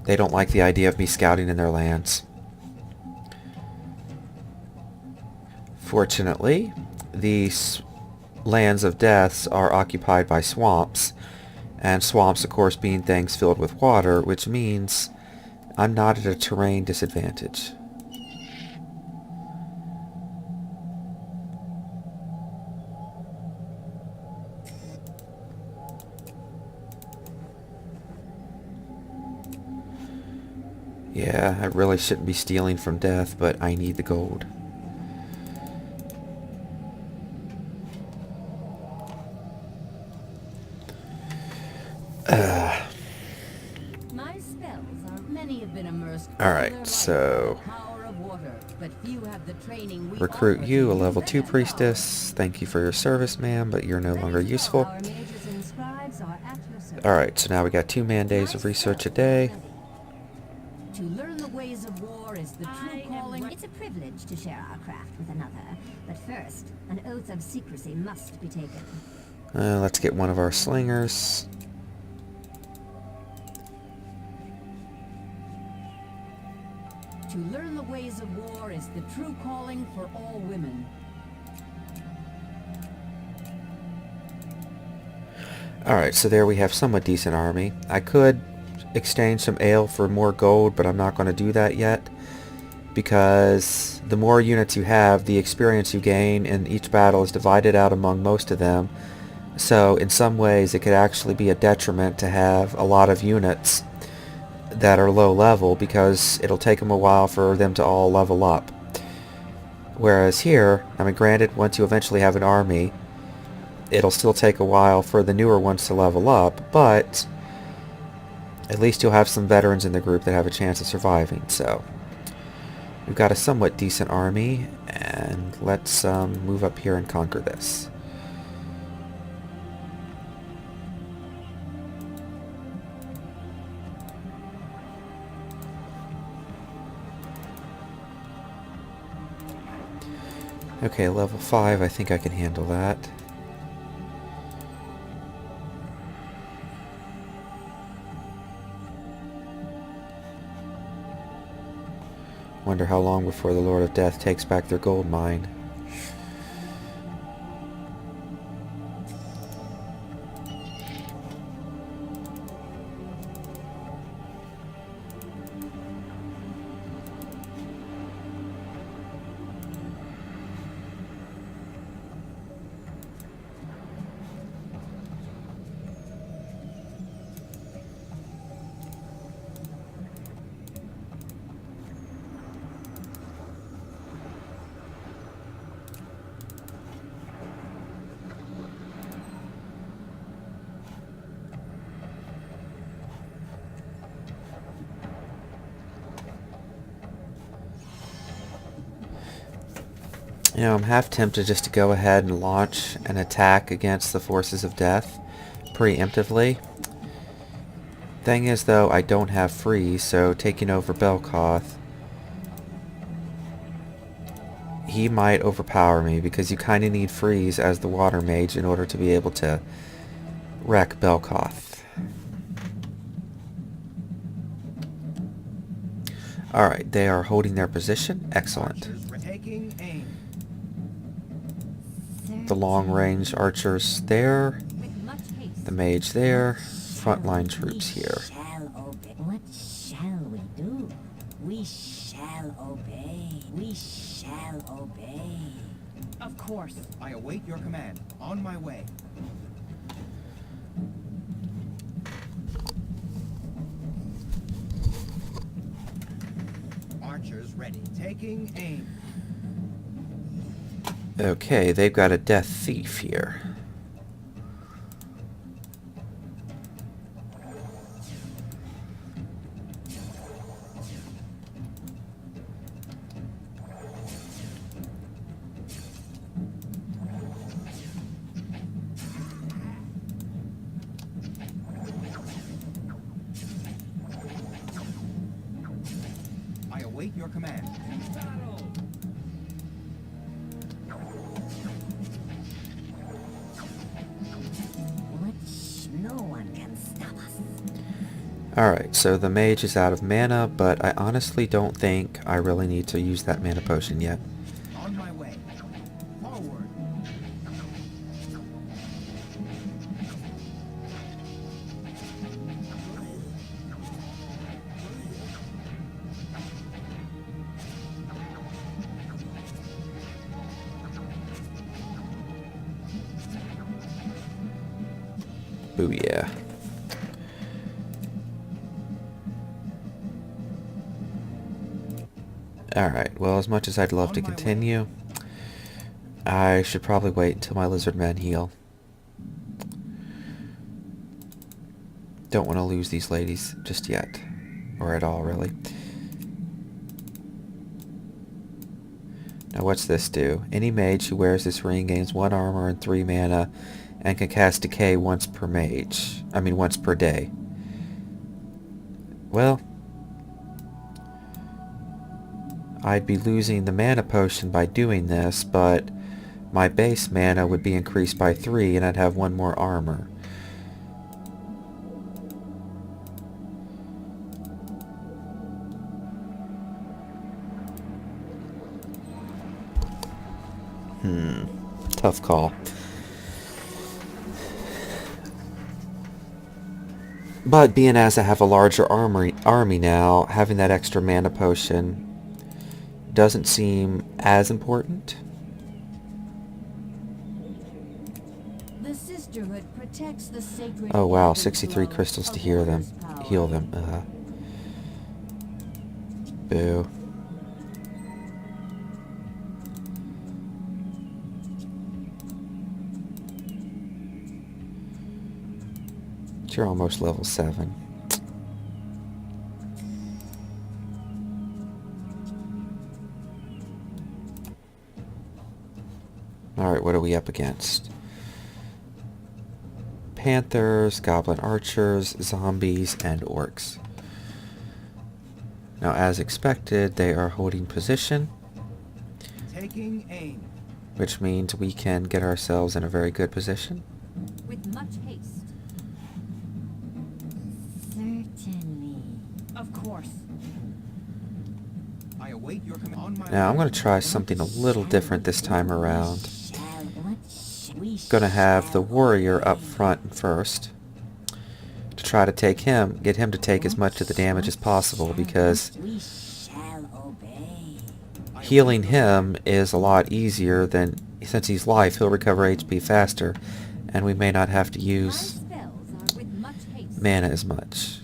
Speaker 1: They don't like the idea of me scouting in their lands. Fortunately, these lands of deaths are occupied by swamps. And swamps, of course, being things filled with water, which means I'm not at a terrain disadvantage. Yeah, I really shouldn't be stealing from death, but I need the gold.
Speaker 2: My spells are many have been immersed.
Speaker 1: Alright, so
Speaker 2: Power of water, but few have the training we
Speaker 1: recruit
Speaker 2: offer
Speaker 1: you,
Speaker 2: to
Speaker 1: a
Speaker 2: use
Speaker 1: level
Speaker 2: that
Speaker 1: 2
Speaker 2: power.
Speaker 1: priestess. Thank you for your service, ma'am, but you're no longer useful.
Speaker 2: Our mages and scribes are at your service.
Speaker 1: Alright, so now we got 2 man days of research a day.
Speaker 2: To learn the ways of war is the true calling.
Speaker 5: It's a privilege to share our craft with another, but first, an oath of secrecy must be taken.
Speaker 1: Let's get one of our slingers.
Speaker 2: To learn the ways of war is the true calling for all women.
Speaker 1: Alright, so there we have somewhat decent army. I could exchange some ale for more gold, but I'm not going to do that yet. Because the more units you have, the experience you gain in each battle is divided out among most of them. So in some ways it could actually be a detriment to have a lot of units that are low level, because it'll take them a while for them to all level up. Whereas here, I mean, granted, once you eventually have an army, it'll still take a while for the newer ones to level up, but at least you'll have some veterans in the group that have a chance of surviving. So we've got a somewhat decent army, and let's move up here and conquer this. Okay, level 5, I think I can handle that. Wonder how long before the Lord of Death takes back their gold mine. Now I'm half tempted just to go ahead and launch an attack against the forces of death preemptively. Thing is though, I don't have freeze, so taking over Belkoth, he might overpower me because you kind of need freeze as the water mage in order to be able to wreck Belkoth. Alright, they are holding their position. Excellent.
Speaker 3: Taking aim.
Speaker 1: The long-range archers there,
Speaker 2: With much haste.
Speaker 1: the mage there, frontline troops here.
Speaker 5: Shall obey. What shall we do? We shall obey. We shall obey.
Speaker 2: Of course.
Speaker 3: I await your command. On my way. Archers ready. Taking aim.
Speaker 1: Okay, they've got a death thief here.
Speaker 3: I await your command.
Speaker 5: No one can stop us.
Speaker 1: Alright, so the mage is out of mana, but I honestly don't think I really need to use that mana potion yet.
Speaker 3: On my way. Forward.
Speaker 1: Booyah. Alright, well, as much as I'd love to continue, I should probably wait until my lizard men heal. Don't want to lose these ladies just yet. Or at all, really. Now what's this do? Any mage who wears this ring gains 1 armor and 3 mana and can cast Decay once per once per day. Well, I'd be losing the mana potion by doing this, but my base mana would be increased by 3 and I'd have 1 more armor. Tough call. But being as I have a larger army now, having that extra mana potion doesn't seem as important.
Speaker 2: The sisterhood protects the sacred.
Speaker 1: Oh wow,
Speaker 2: haven
Speaker 1: 63
Speaker 2: flow
Speaker 1: crystals to
Speaker 2: of
Speaker 1: heal them.
Speaker 2: water's power.
Speaker 1: Boo. You're almost level 7. Alright, what are we up against? Panthers, goblin archers, zombies, and orcs. Now, as expected, they are holding position,
Speaker 3: Taking aim.
Speaker 1: which means we can get ourselves in a very good position.
Speaker 2: With much haste.
Speaker 5: Certainly.
Speaker 2: Of course.
Speaker 3: I await your command. On my
Speaker 1: Now, I'm
Speaker 3: way.
Speaker 1: going to try something a little different this time around.
Speaker 5: We
Speaker 1: Gonna have the
Speaker 5: shall
Speaker 1: warrior up
Speaker 5: obey.
Speaker 1: front first to try to get him to take as much of the damage as possible, because
Speaker 5: We shall obey.
Speaker 1: healing him is a lot easier than, since he's life, he'll recover HP faster, and we may not have to
Speaker 2: My
Speaker 1: use
Speaker 2: spells are with much haste.
Speaker 1: mana as much.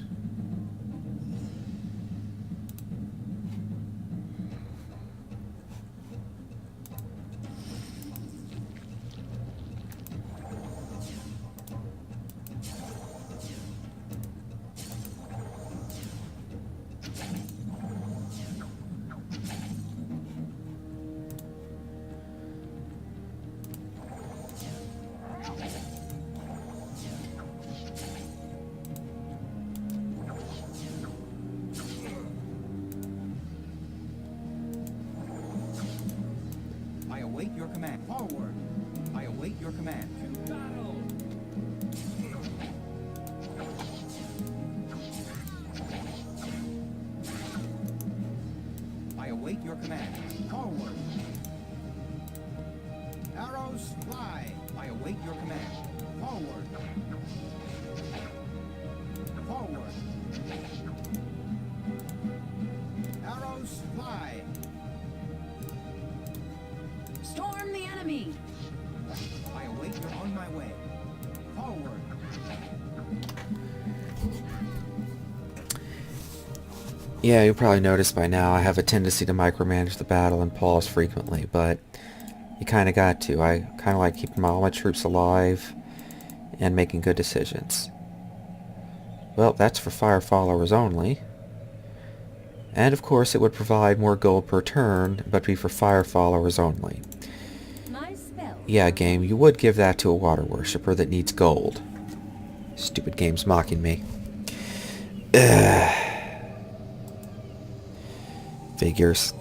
Speaker 3: your command. I await your command. Forward. Arrows fly. I await your command. Forward. Forward. Arrows fly.
Speaker 2: Storm the enemy!
Speaker 3: I await your on my way. Forward.
Speaker 1: Yeah, you'll probably notice by now I have a tendency to micromanage the battle and pause frequently, but you kind of got to. I kind of like keeping all my troops alive and making good decisions. Well, that's for fire followers only. And of course it would provide more gold per turn, but be for fire followers only.
Speaker 2: My spell.
Speaker 1: Yeah, game, you would give that to a water worshipper that needs gold. Stupid game's mocking me. Ugh. Figures.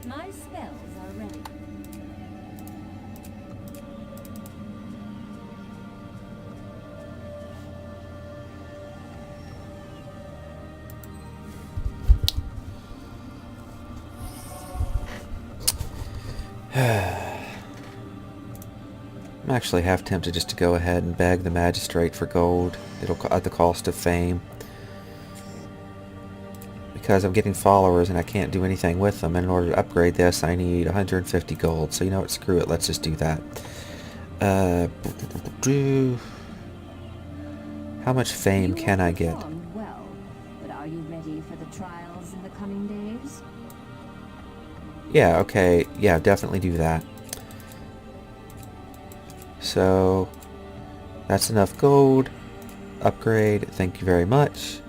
Speaker 2: My spells are ready.
Speaker 1: I'm actually half tempted just to go ahead and beg the magistrate for gold. It'll at the cost of fame. Because I'm getting followers and I can't do anything with them. And in order to upgrade this, I need 150 gold. So you know what? Screw it. Let's just do that. How much fame can I get?
Speaker 2: Well, but are you ready for the trials in the coming days?
Speaker 1: Yeah, okay. Yeah, definitely do that. So, that's enough gold. Upgrade. Thank you very much.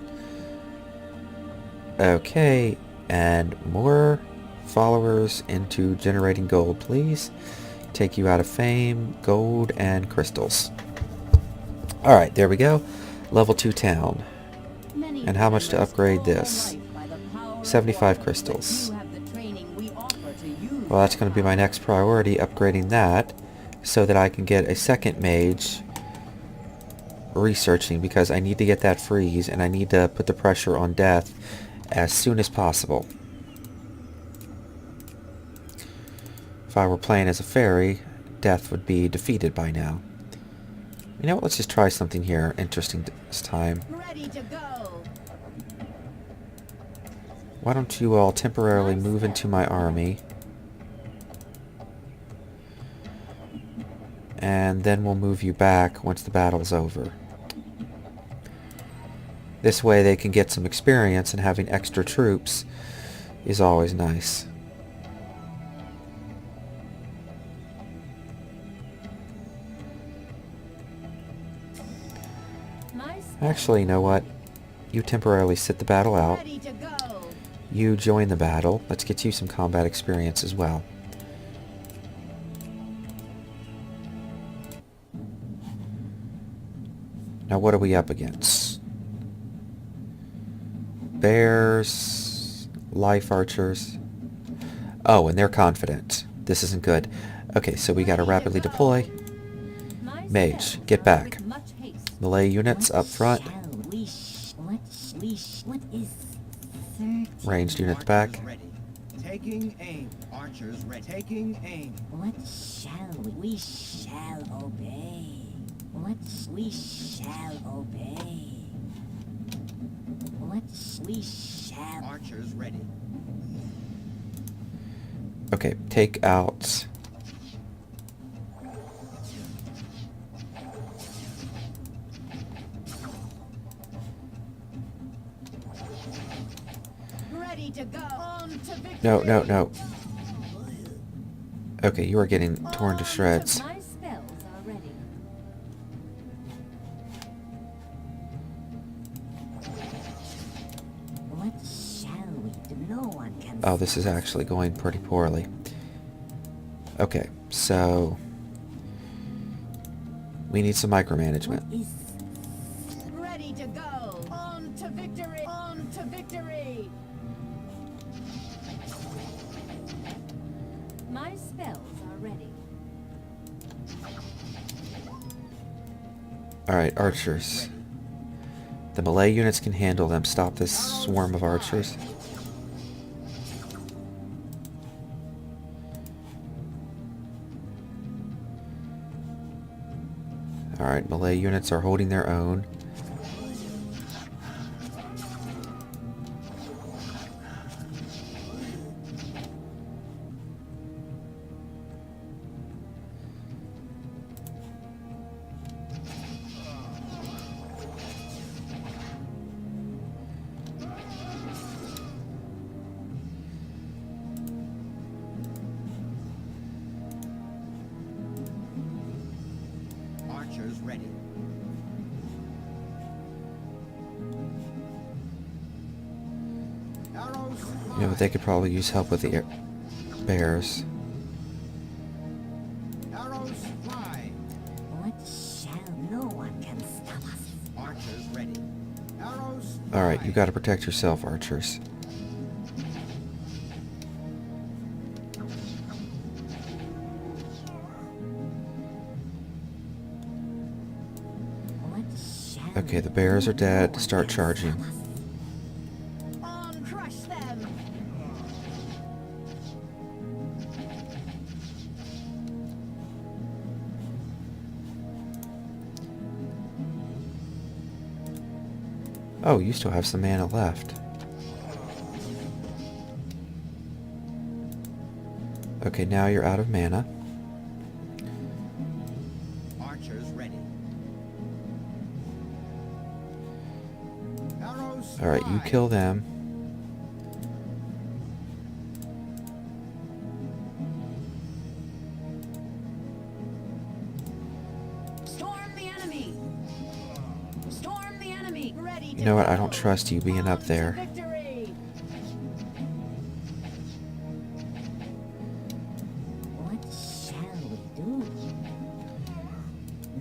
Speaker 1: Okay, and more followers into generating gold, please. Take you out of fame, gold, and crystals. Alright, there we go. Level 2 town. And how much to upgrade this? 75 crystals. Well, that's going to be my next priority, upgrading that, so that I can get a second mage researching, because I need to get that freeze, and I need to put the pressure on death as soon as possible. If I were playing as a fairy, death would be defeated by now. You know what, let's just try something here interesting this time.
Speaker 2: Ready to go.
Speaker 1: Why don't you all temporarily move into my army, and then we'll move you back once the battle's over. This way they can get some experience, and having extra troops is always nice. Actually, you know what? You temporarily sit the battle out.
Speaker 2: Ready to go.
Speaker 1: You join the battle. Let's get you some combat experience as well. Now what are we up against? Bears, life archers. Oh, and they're confident. This isn't good. Okay, so we gotta rapidly deploy. Mage, get back. Melee units up front. Ranged units back.
Speaker 3: Taking aim. Archers ready. Taking aim.
Speaker 5: What shall we? We shall obey. What we shall obey. What we shall.
Speaker 3: Archers ready.
Speaker 1: Okay, take out...
Speaker 2: Ready to go. On to victory.
Speaker 1: No, no, no. Okay, you are getting torn to shreds.
Speaker 5: My spells are ready. What shall we do? No one can.
Speaker 1: Oh, this is actually going pretty poorly. Okay, so... we need some micromanagement.
Speaker 5: What is
Speaker 2: Ready to go. On to victory. On to victory.
Speaker 5: my spells are ready?
Speaker 1: Alright, archers. The melee units can handle them. Stop this swarm of archers. Alright, melee units are holding their own.
Speaker 3: Archers ready. Arrows.
Speaker 1: You know, but they could probably use help with the bears.
Speaker 3: Arrows fly.
Speaker 5: What shall no one can stop us?
Speaker 3: Archers ready. Arrows.
Speaker 1: Alright, you
Speaker 3: fly.
Speaker 1: gotta protect yourself, archers.
Speaker 5: What shall
Speaker 1: Okay, the bears are dead. Start charging.
Speaker 2: On, crush them.
Speaker 1: Oh, you still have some mana left. Okay, now you're out of mana.
Speaker 3: Archers ready. Arrows.
Speaker 1: Alright, you
Speaker 3: fly.
Speaker 1: kill them.
Speaker 2: Storm the enemy. Storm the enemy. Ready
Speaker 1: You know what? I don't
Speaker 2: go.
Speaker 1: trust you being up
Speaker 2: On to
Speaker 1: there.
Speaker 2: victory.
Speaker 5: What shall we do?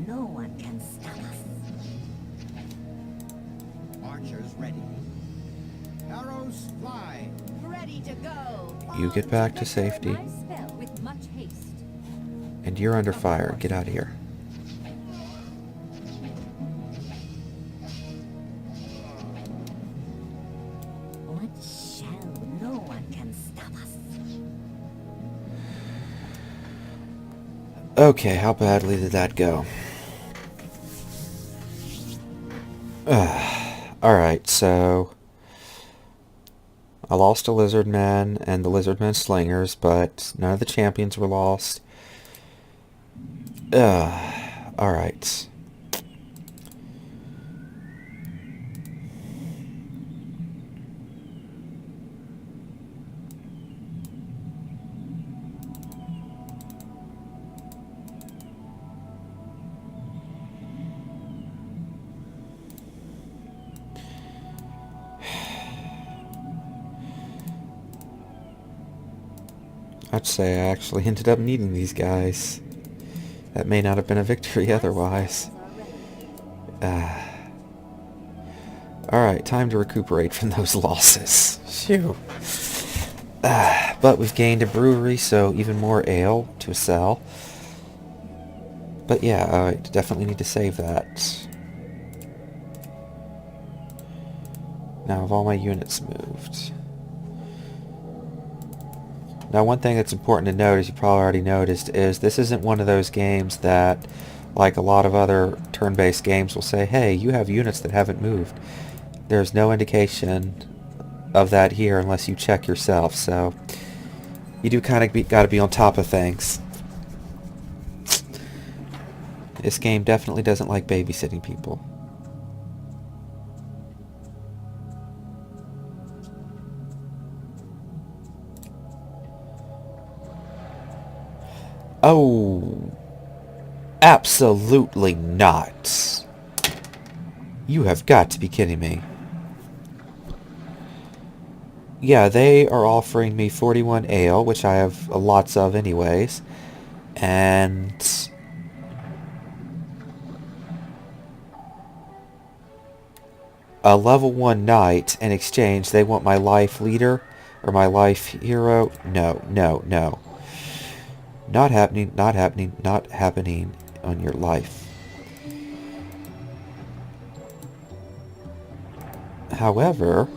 Speaker 5: No one can stop us.
Speaker 3: Archers ready. Arrows fly.
Speaker 2: Ready to go.
Speaker 1: You get back to safety.
Speaker 5: My spell with much haste.
Speaker 1: And you're under fire. Get out of here.
Speaker 5: What shall no one can stop us?
Speaker 1: Okay, how badly did that go? Alright, so... I lost a lizardman and the lizardman slingers, but none of the champions were lost. Alright. I'd say I actually ended up needing these guys. That may not have been a victory otherwise. Alright, time to recuperate from those losses. Phew. But we've gained a brewery, so even more ale to sell. But yeah, I definitely need to save that. Now have all my units moved. Now one thing that's important to note, as you probably already noticed, is this isn't one of those games that, like a lot of other turn-based games, will say, hey, you have units that haven't moved. There's no indication of that here unless you check yourself, so You do kind of got to be on top of things. This game definitely doesn't like babysitting people. Oh, absolutely not. You have got to be kidding me. Yeah, they are offering me 41 ale, which I have lots of anyways. And a level 1 knight. In exchange, they want my life leader or my life hero. No, no, no. Not happening, not happening, not happening on your life. However,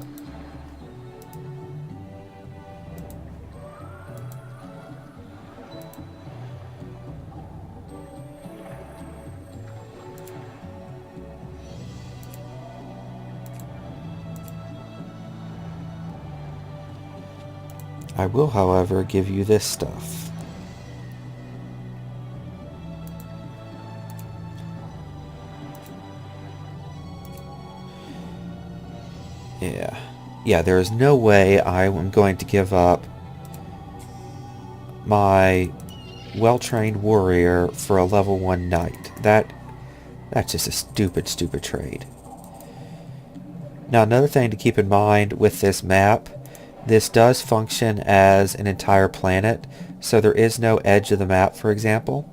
Speaker 1: I will, however, give you this stuff. Yeah. Yeah, there is no way I am going to give up my well-trained warrior for a level 1 knight. That's just a stupid, stupid trade. Now, another thing to keep in mind with this map, this does function as an entire planet, so there is no edge of the map, for example.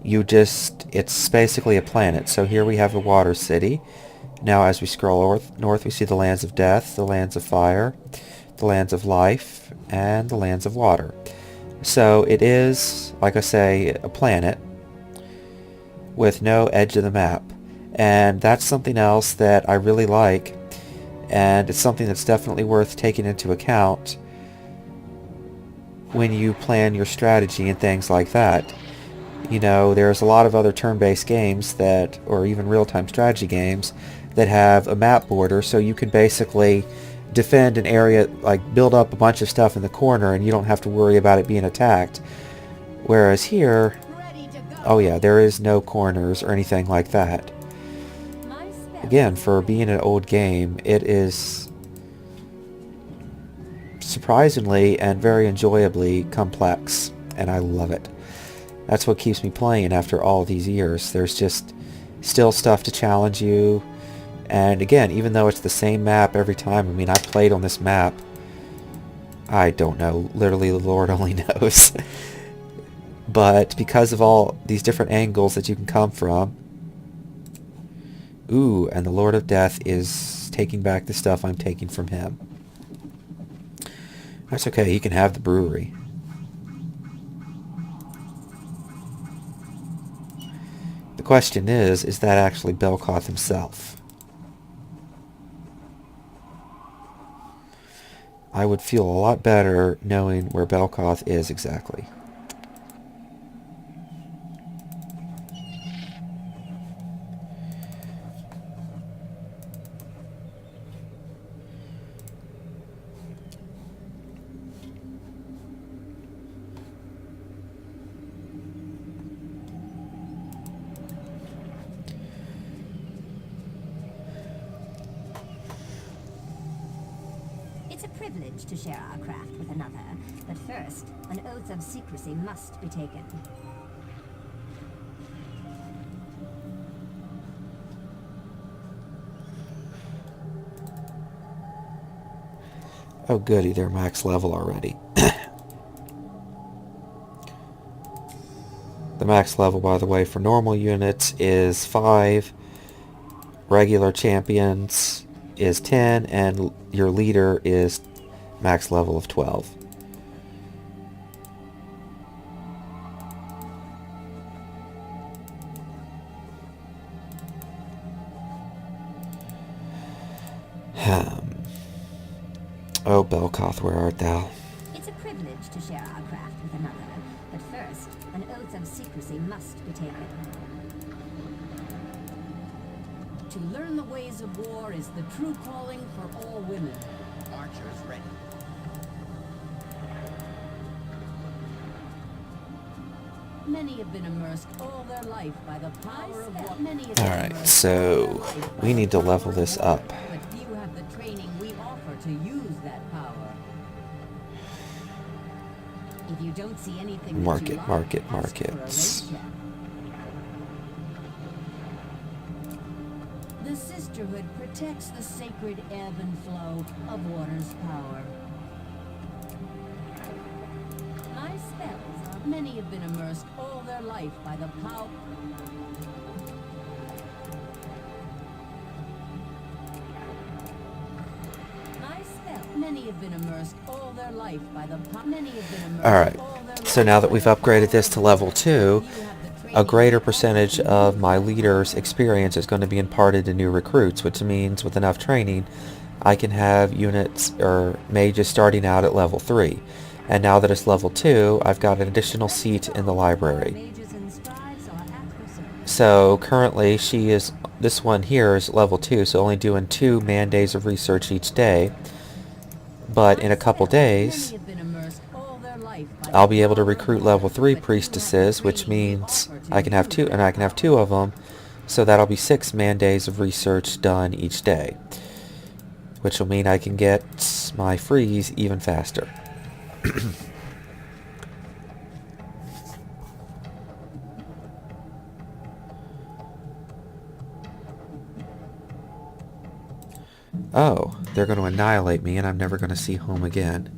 Speaker 1: It's basically a planet. So here we have a water city. Now as we scroll north, we see the lands of death, the lands of fire, the lands of life, and the lands of water. So it is, like I say, a planet with no edge of the map. And that's something else that I really like, and it's something that's definitely worth taking into account when you plan your strategy and things like that. You know, there's a lot of other turn-based games that, or even real-time strategy games, that have a map border, so you can basically defend an area, like build up a bunch of stuff in the corner and you don't have to worry about it being attacked. Whereas here, oh yeah, there is no corners or anything like that. Again, for being an old game, it is surprisingly and very enjoyably complex, and I love it. That's what keeps me playing after all these years. There's just still stuff to challenge you. And again, even though it's the same map every time, I mean, I've played on this map, I don't know, literally the Lord only knows. But because of all these different angles that you can come from, ooh, and the Lord of Death is taking back the stuff I'm taking from him. That's okay, he can have the brewery. The question is that actually Belkoth himself? I would feel a lot better knowing where Belkoth is exactly.
Speaker 5: It's a privilege to share our craft with another, but first, an oath of secrecy must be taken.
Speaker 1: Oh goody, they're max level already. The max level, by the way, for normal units is 5, regular champions is 10, and your leader is max level of 12. Oh, Belkoth, where art thou?
Speaker 5: It's a privilege to share our craft with another, but first, an oath of secrecy must be taken.
Speaker 2: To learn the ways of war is the true calling for all women.
Speaker 3: Archers ready.
Speaker 2: Many have been immersed all their life by the power of water. Many have
Speaker 1: All
Speaker 2: been
Speaker 1: right,
Speaker 2: immersed
Speaker 1: so
Speaker 2: all their life by
Speaker 1: we
Speaker 2: the
Speaker 1: need to
Speaker 2: power
Speaker 1: level
Speaker 2: of
Speaker 1: this
Speaker 2: water,
Speaker 1: up.
Speaker 2: But few have the training we offer to use that power. If you don't see anything that you like, ask for a
Speaker 1: Markets.
Speaker 2: rate check. The Sisterhood protects the sacred ebb and flow of water's power. My spells are many have been immersed all their life by the power. My spell. Many have been immersed all their life by the power. Many have been immersed
Speaker 1: Alright,
Speaker 2: all their
Speaker 1: so
Speaker 2: life
Speaker 1: now that
Speaker 2: by
Speaker 1: we've
Speaker 2: the
Speaker 1: upgraded
Speaker 2: power
Speaker 1: this
Speaker 2: of
Speaker 1: to level
Speaker 2: water.
Speaker 1: 2,
Speaker 2: You have the
Speaker 1: a
Speaker 2: training
Speaker 1: greater
Speaker 2: we offer
Speaker 1: percentage
Speaker 2: to
Speaker 1: of
Speaker 2: use
Speaker 1: my
Speaker 2: that
Speaker 1: leader's
Speaker 2: power.
Speaker 1: experience is going to be imparted to new recruits, which means with enough training, I can have units or mages starting out at level 3. And now that it's level 2, I've got an additional seat in the library.
Speaker 5: Mages and scribes are at your service.
Speaker 1: So currently this one here is level 2, so only doing 2 man days of research each day. But in a couple days, I'll be able to recruit level 3 priestesses, which means I can have two of them, so that'll be 6 man days of research done each day, which will mean I can get my freeze even faster. Oh, they're going to annihilate me and I'm never going to see home again.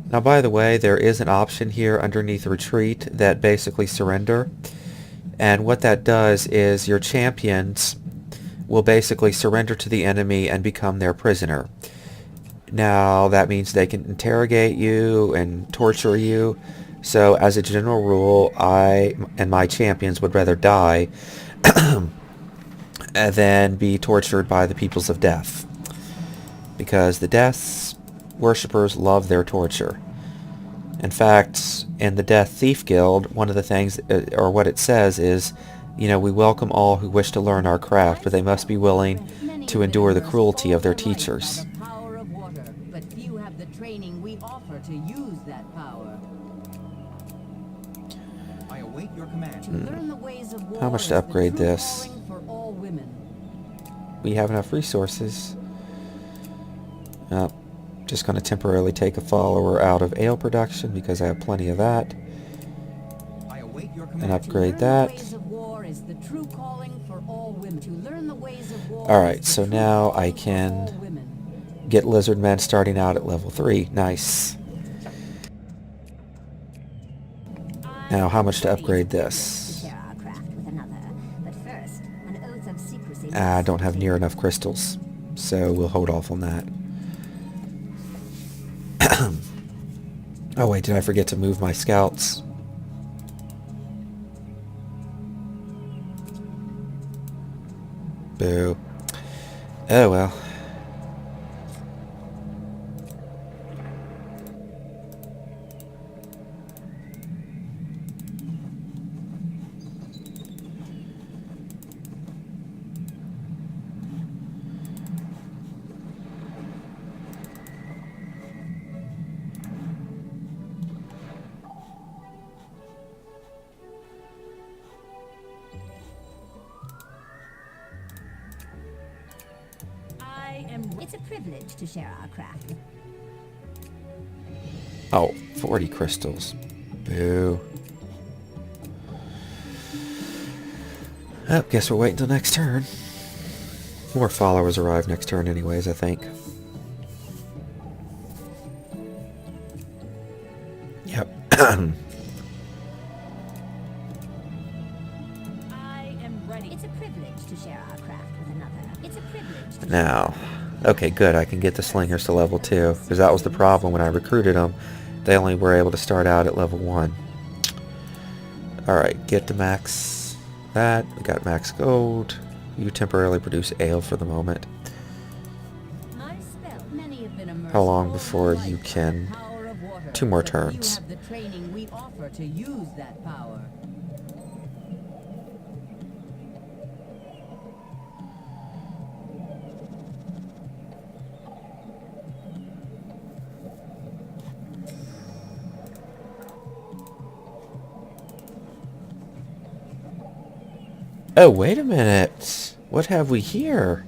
Speaker 1: Now, by the way, there is an option here underneath retreat that basically surrender. And what that does is your champions will basically surrender to the enemy and become their prisoner. Now, that means they can interrogate you and torture you. So, as a general rule, I and my champions would rather die than be tortured by the peoples of death. Because the Death's worshippers love their torture. In fact, in the Death Thief Guild, one of the things, or what it says is, you know, we welcome all who wish to learn our craft, but they must be willing to endure the cruelty of their teachers.
Speaker 2: But few have the training we offer to use that power.
Speaker 3: I await your command.
Speaker 2: To learn the ways of war
Speaker 1: How much
Speaker 2: is
Speaker 1: to
Speaker 2: the
Speaker 1: upgrade
Speaker 2: true
Speaker 1: this?
Speaker 2: calling for all women.
Speaker 1: We have enough resources. Just going to temporarily take a follower out of ale production because I have plenty of that.
Speaker 3: I await your
Speaker 1: And
Speaker 3: command.
Speaker 1: upgrade
Speaker 2: To learn
Speaker 1: that.
Speaker 2: the ways of war is the true calling for all women. To learn the ways of war
Speaker 1: Alright,
Speaker 2: is the
Speaker 1: so
Speaker 2: true
Speaker 1: now I
Speaker 2: calling for
Speaker 1: can
Speaker 2: all women.
Speaker 1: get lizard men starting out at level 3. Nice. Now, how much to upgrade this?
Speaker 5: Share our craft with another. But first, an oath of secrecy.
Speaker 1: I don't have near enough crystals, so we'll hold off on that. Oh wait, did I forget to move my scouts? Boo. Oh well.
Speaker 5: It's a privilege to share our craft.
Speaker 1: Oh, 40 crystals. Boo. Oh, guess we're waiting till next turn. More followers arrive next turn anyways, I think. Yep.
Speaker 5: I am ready. It's a privilege to share our craft with another. It's a privilege to
Speaker 1: Now, okay, good. I can get the slingers to level 2, because that was the problem when I recruited them. They only were able to start out at level 1. Alright, get to max that. We got max gold. You temporarily produce ale for the moment.
Speaker 2: My spell. Many have been immersed
Speaker 1: How long
Speaker 2: all
Speaker 1: before
Speaker 2: their
Speaker 1: you
Speaker 2: life by
Speaker 1: can...
Speaker 2: the power of water,
Speaker 1: 2 more
Speaker 2: but
Speaker 1: turns.
Speaker 2: few have the training we offer to use that power.
Speaker 1: Oh, wait a minute. What have we here?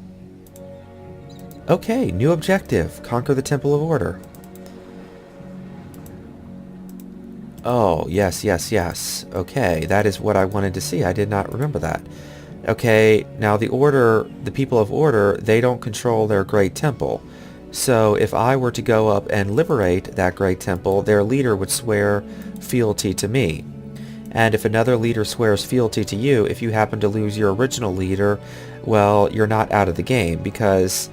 Speaker 1: Okay, new objective. Conquer the Temple of Order. Oh, yes, yes, yes. Okay, that is what I wanted to see. I did not remember that. Okay, now the Order, the people of Order, they don't control their great temple. So if I were to go up and liberate that great temple, their leader would swear fealty to me. And if another leader swears fealty to you, if you happen to lose your original leader, well, you're not out of the game, because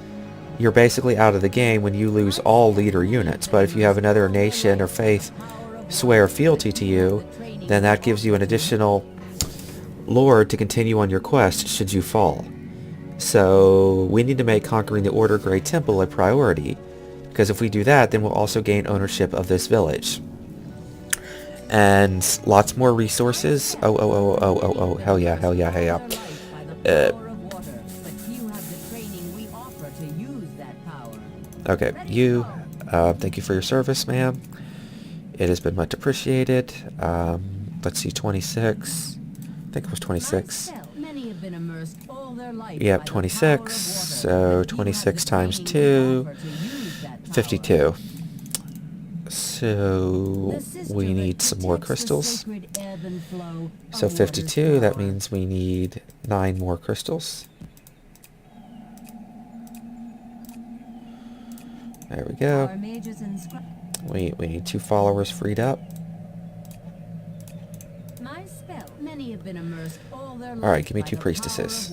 Speaker 1: you're basically out of the game when you lose all leader units. But if you have another nation or faith swear fealty to you, then that gives you an additional lord to continue on your quest should you fall. So we need to make conquering the Order Great Temple a priority, because if we do that, then we'll also gain ownership of this village. And lots more resources. Oh, hell yeah, hell yeah, hell yeah. Okay, you, thank you for your service, ma'am. It has been much appreciated. Let's see, 26. I think it was 26. Yep, 26. So 26 times 2, 52. So we need some more crystals. So 52, that means we need 9 more crystals. There we go. We need 2 followers freed up. Alright, give me 2 priestesses.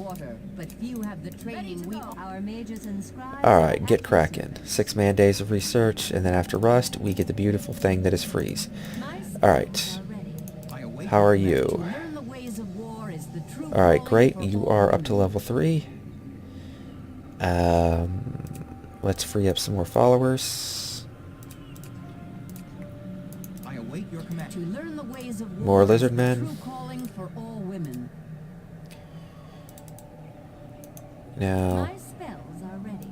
Speaker 1: Alright, get cracking. 6 man days of research, and then after rust, we get the beautiful thing that is freeze. Alright. How are you? Alright, great. You are up to level 3. Let's free up some more followers. More lizard men. Now,
Speaker 5: My spells are ready.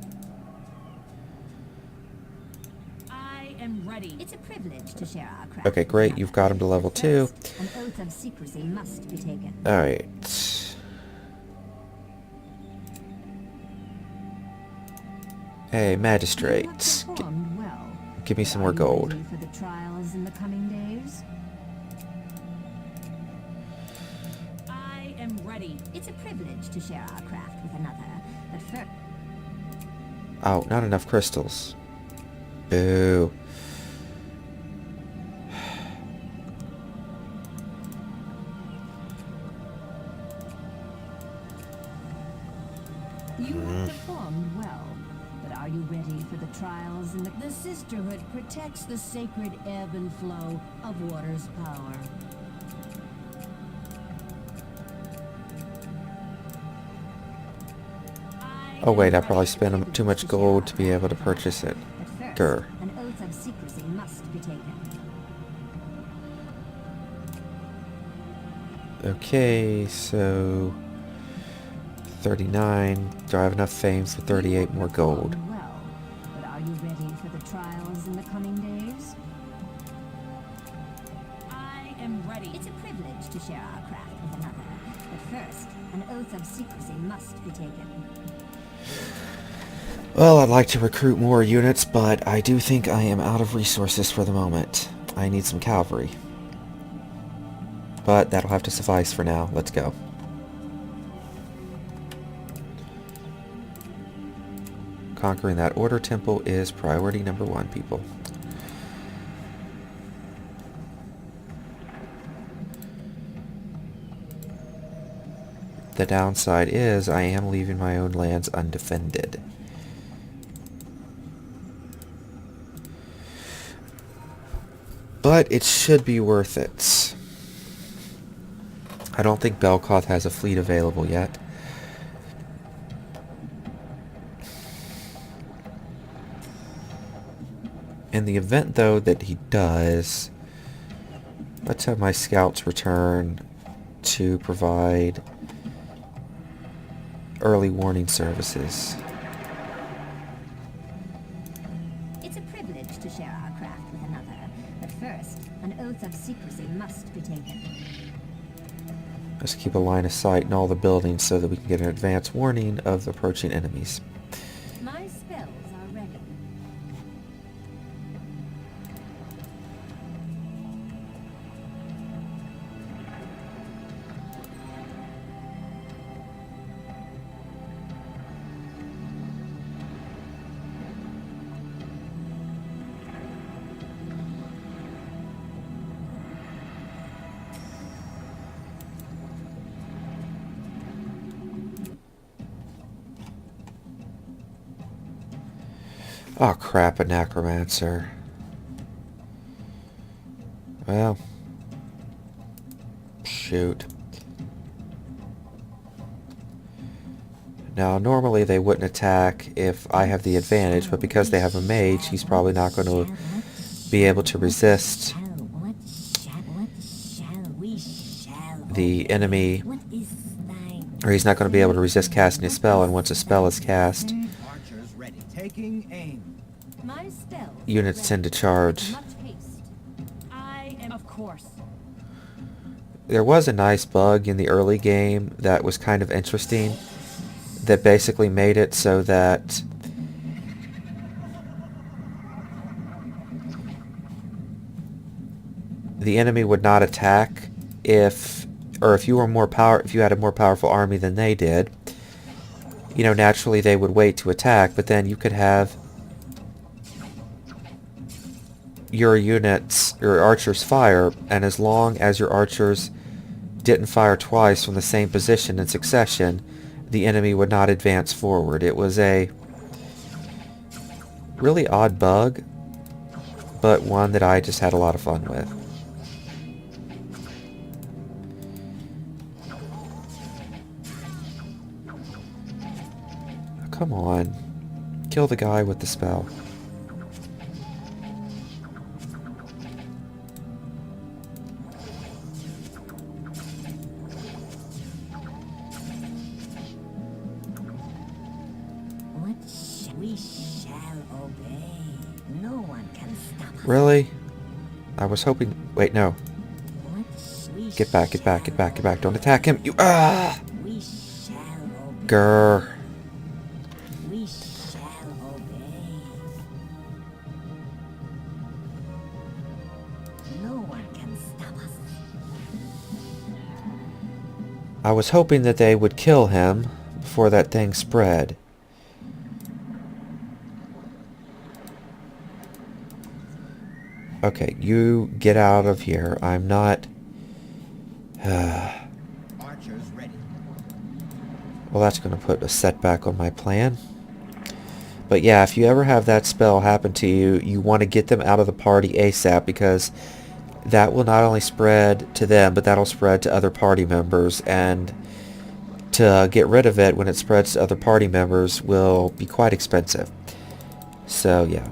Speaker 5: I am ready. It's a privilege to share our craft.
Speaker 1: okay, great. You've got him to level 2.
Speaker 5: An oath of secrecy must be taken.
Speaker 1: Alright. Hey, magistrates. Give me some more gold.
Speaker 5: For the trials in the coming days. I am ready. It's a privilege to share our craft with another. But first,
Speaker 1: Oh, not enough crystals. Boo.
Speaker 5: you have performed well. But are you ready for the trials in the...
Speaker 2: The Sisterhood protects the sacred ebb and flow of water's power.
Speaker 1: Oh wait, I probably spent too much gold to be able to purchase it.
Speaker 5: But first,
Speaker 1: Grr.
Speaker 5: an oath of secrecy must be taken.
Speaker 1: Okay, so 39. Do I have enough fame for 38 more gold?
Speaker 5: Well, but are you ready for the trials in the coming days? I am ready. It's a privilege to share our craft with another. But first, an oath of secrecy must be taken.
Speaker 1: Well, I'd like to recruit more units, but I do think I am out of resources for the moment. I need some cavalry. But that'll have to suffice for now. Let's go. Conquering that Order Temple is priority number 1, people. The downside is I am leaving my own lands undefended. But it should be worth it. I don't think Belkoth has a fleet available yet. In the event, though, that he does, let's have my scouts return to provide early warning services.
Speaker 5: It's a privilege to share our craft with another. But first, an oath of secrecy must be taken.
Speaker 1: Let's keep a line of sight in all the buildings so that we can get an advance warning of approaching enemies.
Speaker 2: My spells are ready.
Speaker 1: Oh crap, a necromancer. Well, shoot. Now, normally they wouldn't attack if I have the advantage, but because they have a mage, he's probably not going to be able to resist the enemy, or he's not going to be able to resist casting a spell, and once a spell is cast,
Speaker 3: Archers ready. Taking aim.
Speaker 2: My spells
Speaker 1: units
Speaker 2: are
Speaker 1: tend to
Speaker 2: ready.
Speaker 1: charge.
Speaker 2: Much haste. I am, of course.
Speaker 1: There was a nice bug in the early game that was kind of interesting, that basically made it so that the enemy would not attack if you were if you had a more powerful army than they did. You know, naturally they would wait to attack, but then you could have your units, your archers fire, and as long as your archers didn't fire twice from the same position in succession, the enemy would not advance forward. It was a really odd bug, but one that I just had a lot of fun with. Come on. Kill the guy with the spell.
Speaker 5: We shall obey. No one can stop us.
Speaker 1: Really? I was hoping... Wait, no.
Speaker 5: We
Speaker 1: Get back, get back, get back, get back. Don't attack him. You... Ah!
Speaker 5: We shall obey.
Speaker 1: Grr.
Speaker 5: We shall obey. No one can stop us.
Speaker 1: I was hoping that they would kill him before that thing spread. Okay, you get out of here. I'm not...
Speaker 3: Archers ready.
Speaker 1: Well, that's going to put a setback on my plan. But yeah, if you ever have that spell happen to you, you want to get them out of the party ASAP, because that will not only spread to them, but that'll spread to other party members, and to get rid of it when it spreads to other party members will be quite expensive. So yeah.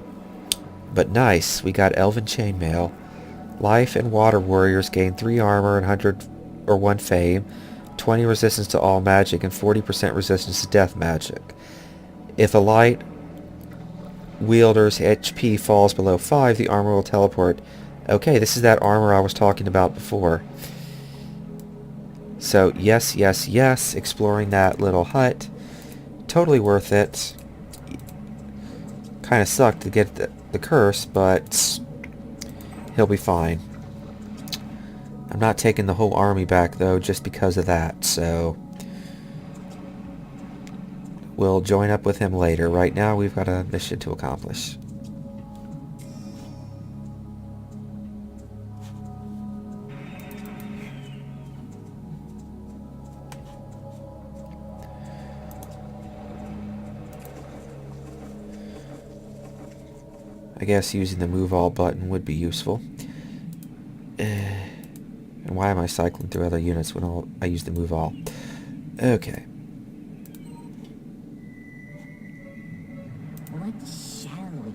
Speaker 1: But nice, we got Elven Chainmail. Life and Water Warriors gain 3 armor and 1 fame, 20 resistance to all magic, and 40% resistance to death magic. If a light wielder's HP falls below 5, the armor will teleport. Okay, this is that armor I was talking about before. So, yes, yes, yes, exploring that little hut. Totally worth it. Kind of sucked to get the curse, but he'll be fine. I'm not taking the whole army back, though, just because of that, so we'll join up with him later. Right now, we've got a mission to accomplish. I guess using the move all button would be useful. And why am I cycling through other units when I use the move all? Okay.
Speaker 5: What shall we?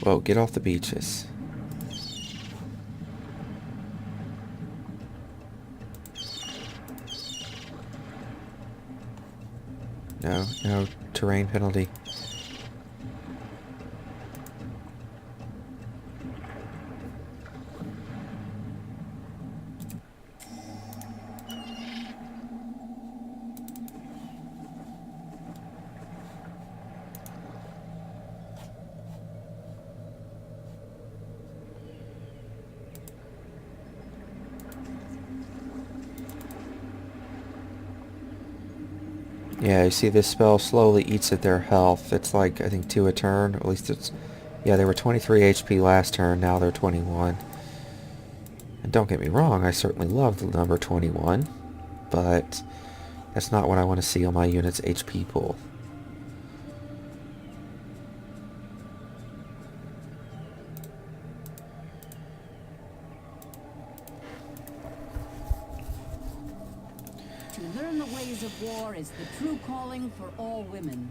Speaker 1: Whoa, get off the beaches. No, no terrain penalty. Yeah, you see this spell slowly eats at their health. It's like, I think 2 a turn. At least it's... Yeah, they were 23 HP last turn. Now they're 21. And don't get me wrong, I certainly love the number 21. But that's not what I want to see on my unit's HP pool.
Speaker 2: To learn the ways of war is the true calling for all women.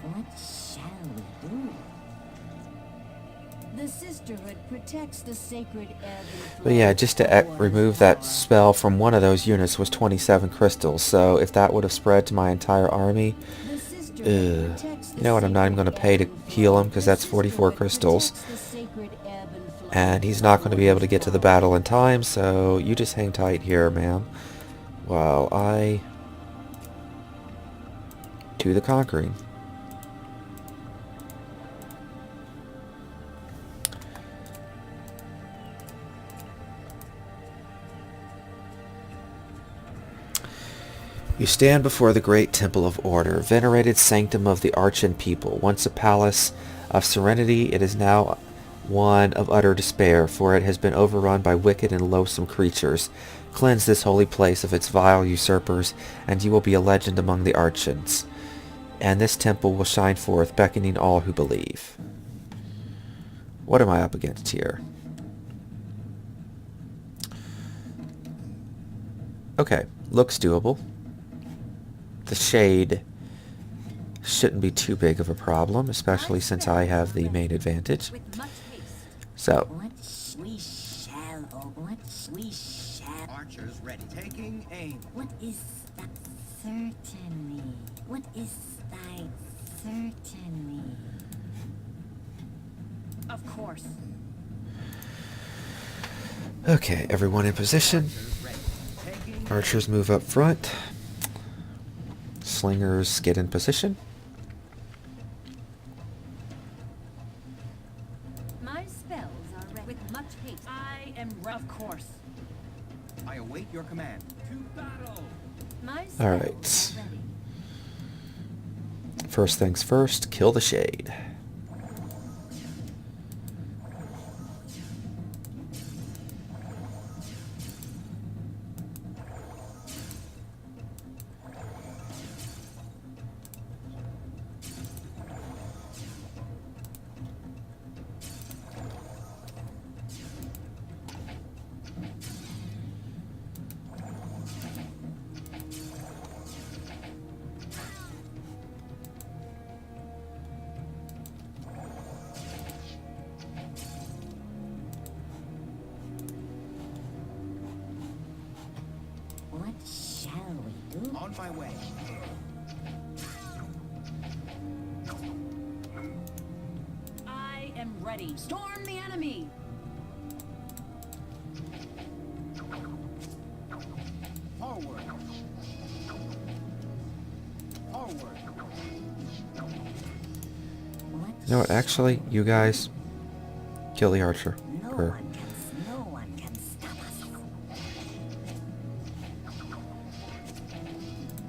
Speaker 5: What shall we do?
Speaker 2: The Sisterhood protects the sacred ebb and flow.
Speaker 1: But yeah, just to remove that spell from one of those units was 27 crystals. So if that would have spread to my entire army, you know what, I'm not even going to pay to heal him because that's 44 crystals. And he's not going to be able to get to the battle in time, so you just hang tight here, ma'am. While I do the conquering. You stand before the great temple of order, venerated sanctum of the Archan people. Once a palace of serenity, it is now one of utter despair, for it has been overrun by wicked and loathsome creatures. Cleanse this holy place of its vile usurpers, and you will be a legend among the Archans. And this temple will shine forth, beckoning all who believe. What am I up against here? Okay, looks doable. The shade shouldn't be too big of a problem, especially since I have the main advantage. So,
Speaker 5: We shall.
Speaker 3: Archers ready. Taking aim.
Speaker 5: What is that certainty? What is thy certainty?
Speaker 2: Of course.
Speaker 1: okay, everyone in position.
Speaker 3: Ready. Taking
Speaker 1: Archers move up front. Slingers get in position.
Speaker 2: My spells are ready. With much haste. I am of course.
Speaker 3: I await your command. To battle.
Speaker 2: My spells
Speaker 1: All right.
Speaker 2: are ready.
Speaker 1: First things first, kill the shade.
Speaker 5: What shall we do?
Speaker 3: On my way.
Speaker 2: I am ready. Storm the enemy.
Speaker 3: Forward. Forward.
Speaker 5: What
Speaker 1: You know what, actually, you guys, kill the archer.
Speaker 5: no
Speaker 1: Or,
Speaker 5: one can stop us.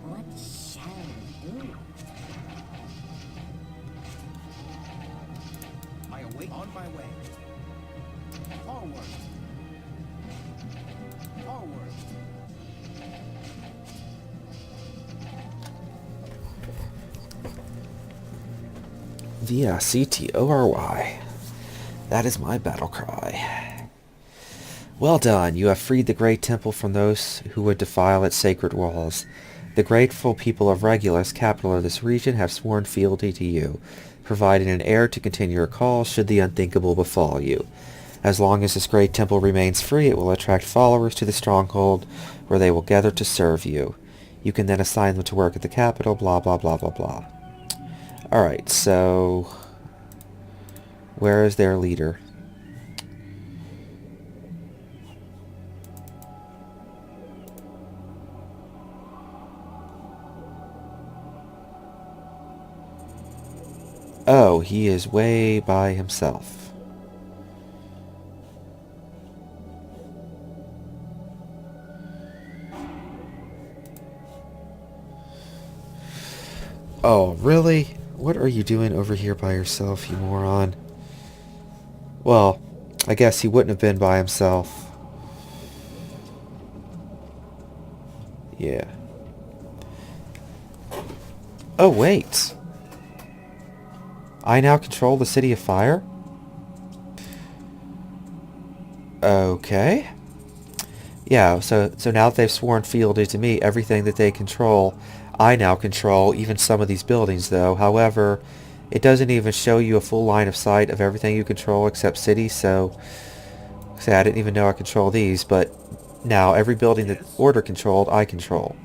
Speaker 5: What shall we do?
Speaker 3: I await. On my way. Forward. Forward.
Speaker 1: Victory. That is my battle cry. Well done. You have freed the great temple from those who would defile its sacred walls. The grateful people of Regulus, capital of this region, have sworn fealty to you, providing an heir to continue your cause should the unthinkable befall you. As long as this great temple remains free, it will attract followers to the stronghold, where they will gather to serve you. You can then assign them to work at the capital, blah blah blah blah blah. Alright, so... where is their leader? Oh, he is way by himself. Oh, really? What are you doing over here by yourself, you moron? Well, I guess he wouldn't have been by himself. Yeah. Oh, wait. I now control the City of Fire? Okay. Yeah, so now that they've sworn fealty to me, everything that they control, I now control, even some of these buildings, though. However, it doesn't even show you a full line of sight of everything you control except cities, so... say, I didn't even know I control these, but now every building that Order controlled, I control.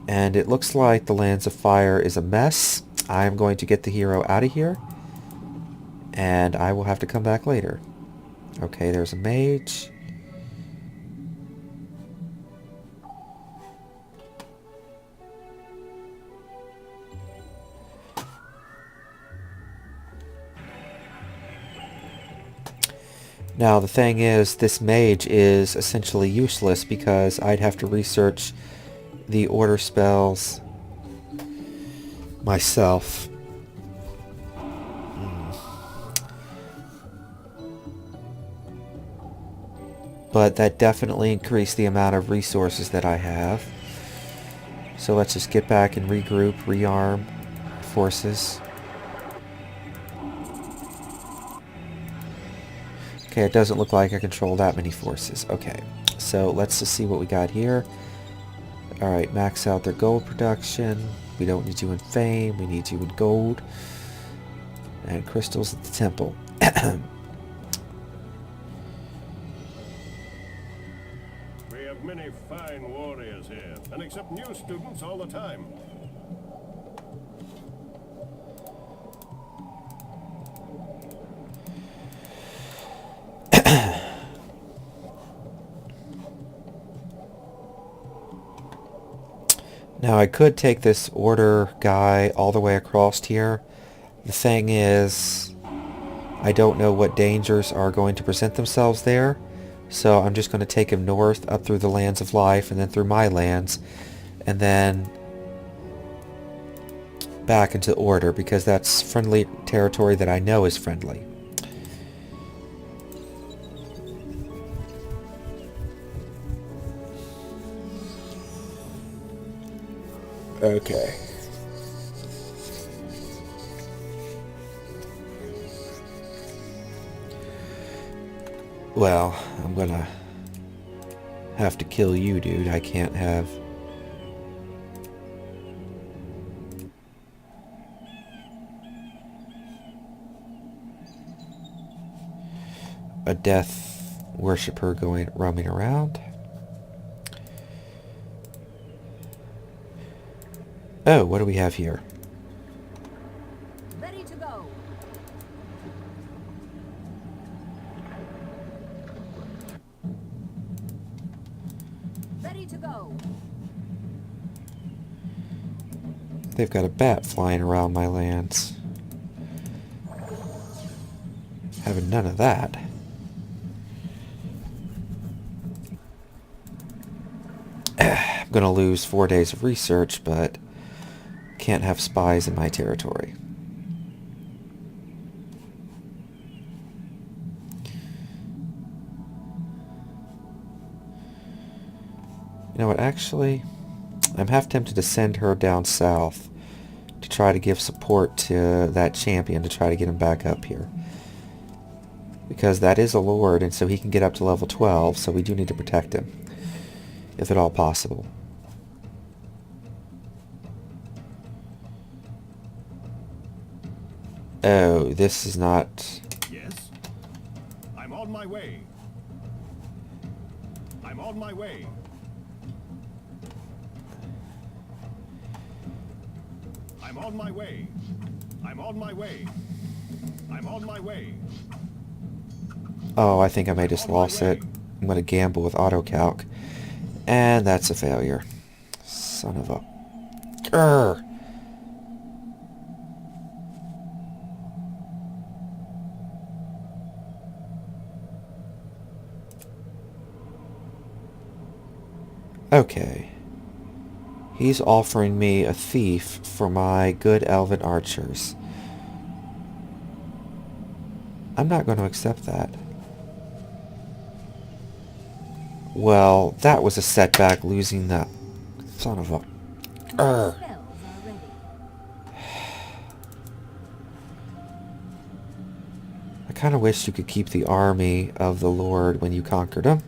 Speaker 1: And it looks like the Lands of Fire is a mess. I'm going to get the hero out of here, and I will have to come back later. Okay, there's a mage. Now the thing is, this mage is essentially useless because I'd have to research the order spells myself. But that definitely increased the amount of resources that I have. So let's just get back and regroup, rearm forces. Okay, it doesn't look like I control that many forces. Okay, so let's just see what we got here. Alright, max out their gold production. We don't need you in fame, we need you in gold. And crystals at the temple.
Speaker 6: We have many fine warriors here, and accept new students all the time.
Speaker 1: Now I could take this order guy all the way across here. The thing is, I don't know what dangers are going to present themselves there. So I'm just going to take him north, up through the lands of life, and then through my lands. And then back into order, because that's friendly territory that I know is friendly. Okay. Well, I'm gonna have to kill you, dude. I can't have... a death worshipper roaming around. Oh, what do we have here?
Speaker 2: Ready to go. Ready to go.
Speaker 1: They've got a bat flying around my lands. Having none of that. I'm gonna lose 4 days of research, but can't have spies in my territory. You know what, actually, I'm half tempted to send her down south to try to give support to that champion to try to get him back up here. Because that is a lord, and so he can get up to level 12, so we do need to protect him, if at all possible. Oh, this is not...
Speaker 6: Yes? I'm on my way. I'm on my way. I'm on my way. I'm on my way. I'm on my way.
Speaker 1: Oh, I think I may just lost it. I'm going to gamble with autocalc. And that's a failure. Son of a... Grr! Okay. He's offering me a thief for my good elven archers. I'm not going to accept that. Well, that was a setback, losing that son of a...
Speaker 2: My spells are ready.
Speaker 1: I kind of wish you could keep the army of the Lord when you conquered them.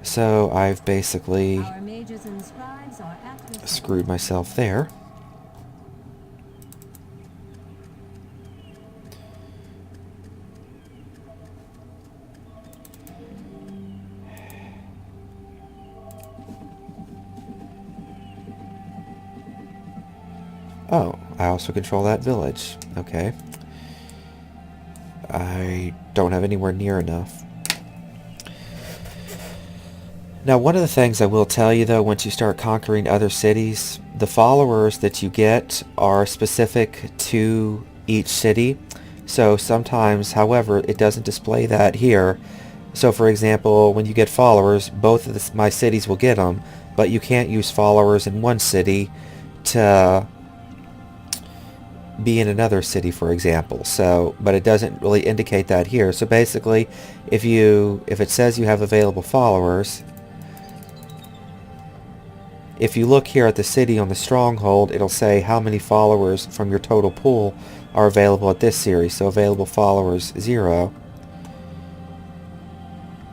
Speaker 1: So I've basically
Speaker 2: Our mages and scribes are at your service.
Speaker 1: screwed myself there. Oh, I also control that village. Okay. I don't have anywhere near enough. Now, one of the things I will tell you, though, once you start conquering other cities, the followers that you get are specific to each city. So sometimes, however, it doesn't display that here. So, for example, when you get followers, both of my cities will get them, but you can't use followers in one city to be in another city, for example. So, but it doesn't really indicate that here. So basically, if it says you have available followers, if you look here at the city on the stronghold, it'll say how many followers from your total pool are available at this series. So available followers 0,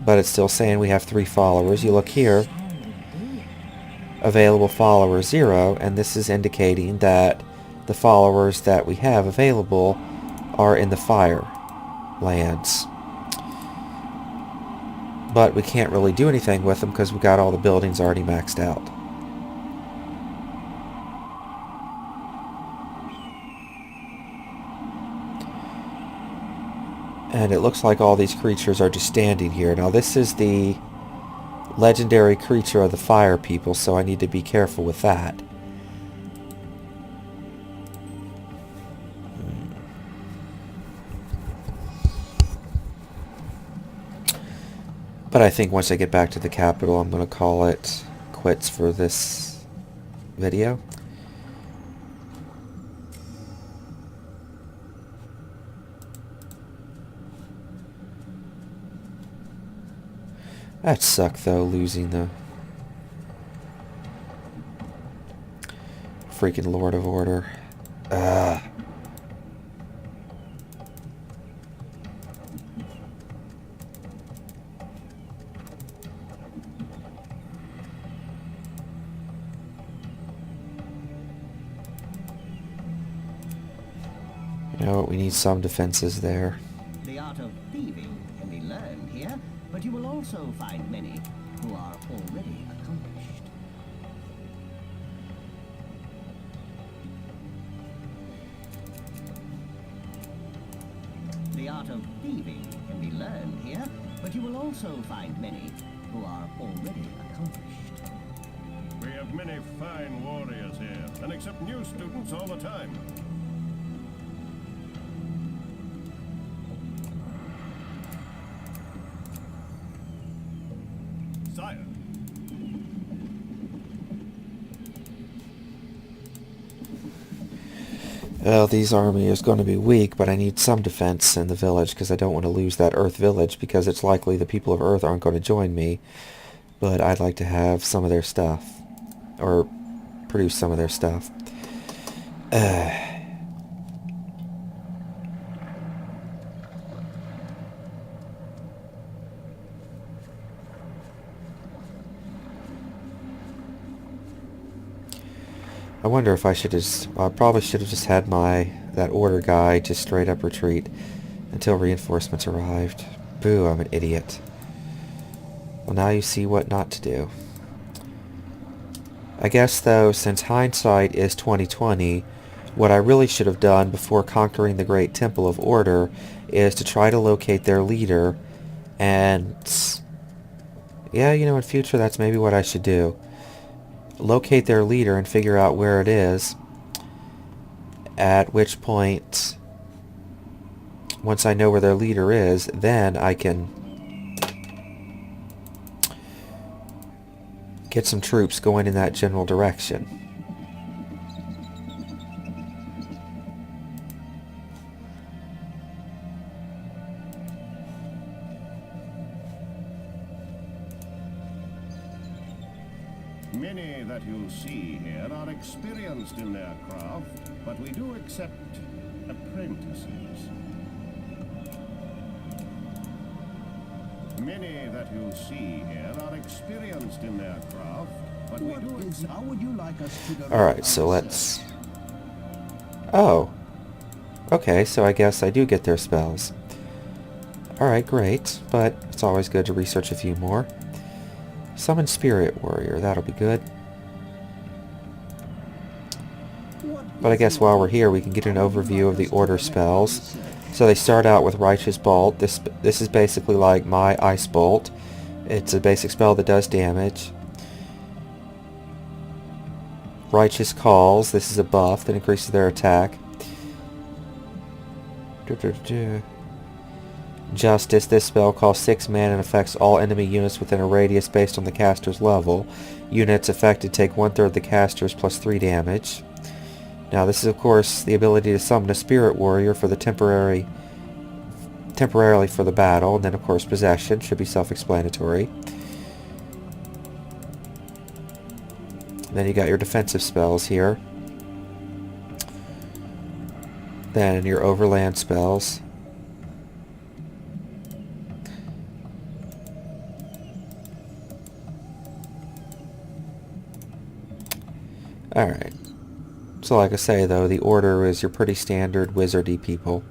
Speaker 1: but it's still saying we have 3 followers. You look here, available followers 0, and this is indicating that the followers that we have available are in the fire lands. But we can't really do anything with them because we got all the buildings already maxed out. And it looks like all these creatures are just standing here. Now this is the legendary creature of the fire people, so I need to be careful with that. But I think once I get back to the capital, I'm going to call it quits for this video. That sucked, though, losing the freaking Lord of Order. Ugh. You know what, we need some defenses there.
Speaker 7: The art of thieving can be learned here, but you will also find many who are already accomplished. The art of thieving can be learned here, but you will also find many who are already accomplished.
Speaker 6: We have many fine warriors here, and accept new students all the time. Sire.
Speaker 1: Well, these army is going to be weak, but I need some defense in the village because I don't want to lose that Earth village because it's likely the people of Earth aren't going to join me. But I'd like to have some of their stuff, or produce some of their stuff. I wonder if I should just... I probably should have just had that order guy just straight up retreat until reinforcements arrived. Boo, I'm an idiot. Well, now you see what not to do. I guess, though, since hindsight is 2020, what I really should have done before conquering the Great Temple of Order is to try to locate their leader, and... yeah, you know, in future, that's maybe what I should do. Locate their leader and figure out where it is, at which point, once I know where their leader is, then I can get some troops going in that general direction.
Speaker 6: Many that you see here are experienced in their craft, but we do accept apprentices. Many that you see here are experienced in their craft, but we do accept...
Speaker 3: How would you like us to go?
Speaker 1: Alright, so let's... oh. Okay, so I guess I do get their spells. Alright, great, but it's always good to research a few more. Summon Spirit Warrior, that'll be good. But I guess while we're here, we can get an overview of the Order spells. So they start out with Righteous Bolt. This is basically like my Ice Bolt. It's a basic spell that does damage. Righteous Calls. This is a buff that increases their attack. Justice. This spell costs 6 mana and affects all enemy units within a radius based on the caster's level. Units affected take 1/3 of the caster's plus 3 damage. Now this is of course the ability to summon a Spirit Warrior for the temporarily for the battle, and then of course Possession should be self-explanatory. Then you got your defensive spells here. Then your overland spells. Alright. So like I say though, the Order is your pretty standard wizardy people.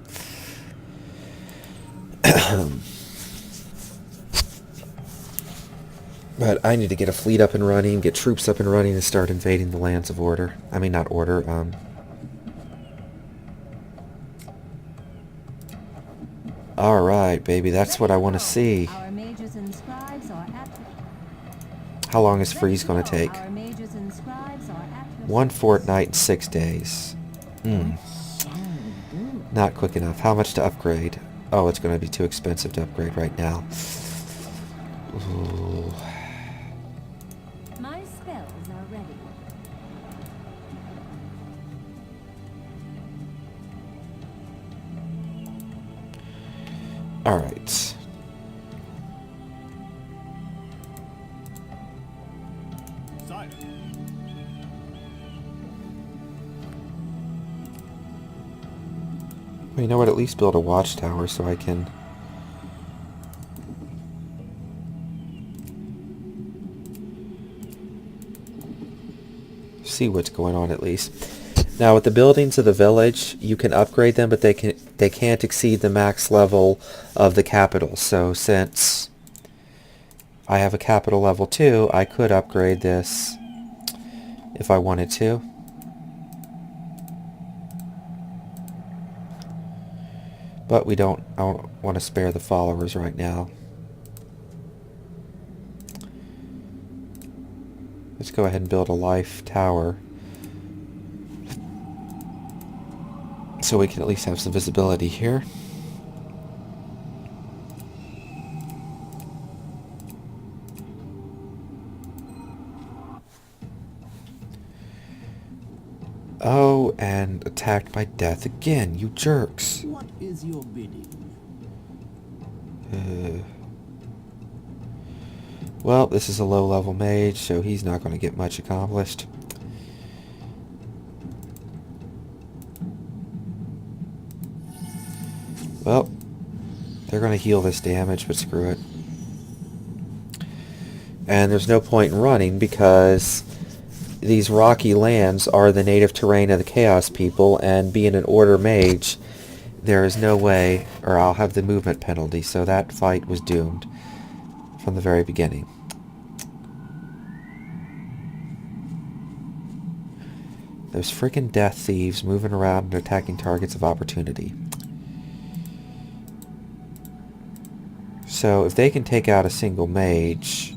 Speaker 1: But I need to get a fleet up and running, get troops up and running, and start invading the lands of Order. I mean, not Order, Alright, baby, that's what I want to see.
Speaker 2: Our mages and scribes are at
Speaker 1: How long is freeze going to take?
Speaker 2: Our mages and scribes are at
Speaker 1: 1 fortnight and 6 days. Not quick enough. How much to upgrade? Oh, it's going to be too expensive to upgrade right now. Ooh.
Speaker 2: My spells are ready.
Speaker 1: Alright. Well, you know what? At least build a watchtower so I can... see what's going on at least. Now with the buildings of the village, you can upgrade them, but they can't exceed the max level of the capital. So since I have a capital level 2, I could upgrade this if I wanted to. But I don't want to spare the followers right now. Let's go ahead and build a life tower, so we can at least have some visibility here. Oh, and attacked by death again, you jerks.
Speaker 3: What is your bidding?
Speaker 1: Well, this is a low-level mage, so he's not going to get much accomplished. They're going to heal this damage, but screw it. And there's no point in running because these rocky lands are the native terrain of the Chaos people, and being an Order mage, there is no way, or I'll have the movement penalty, so that fight was doomed from the very beginning. Those freaking death thieves moving around and attacking targets of opportunity. So if they can take out a single mage,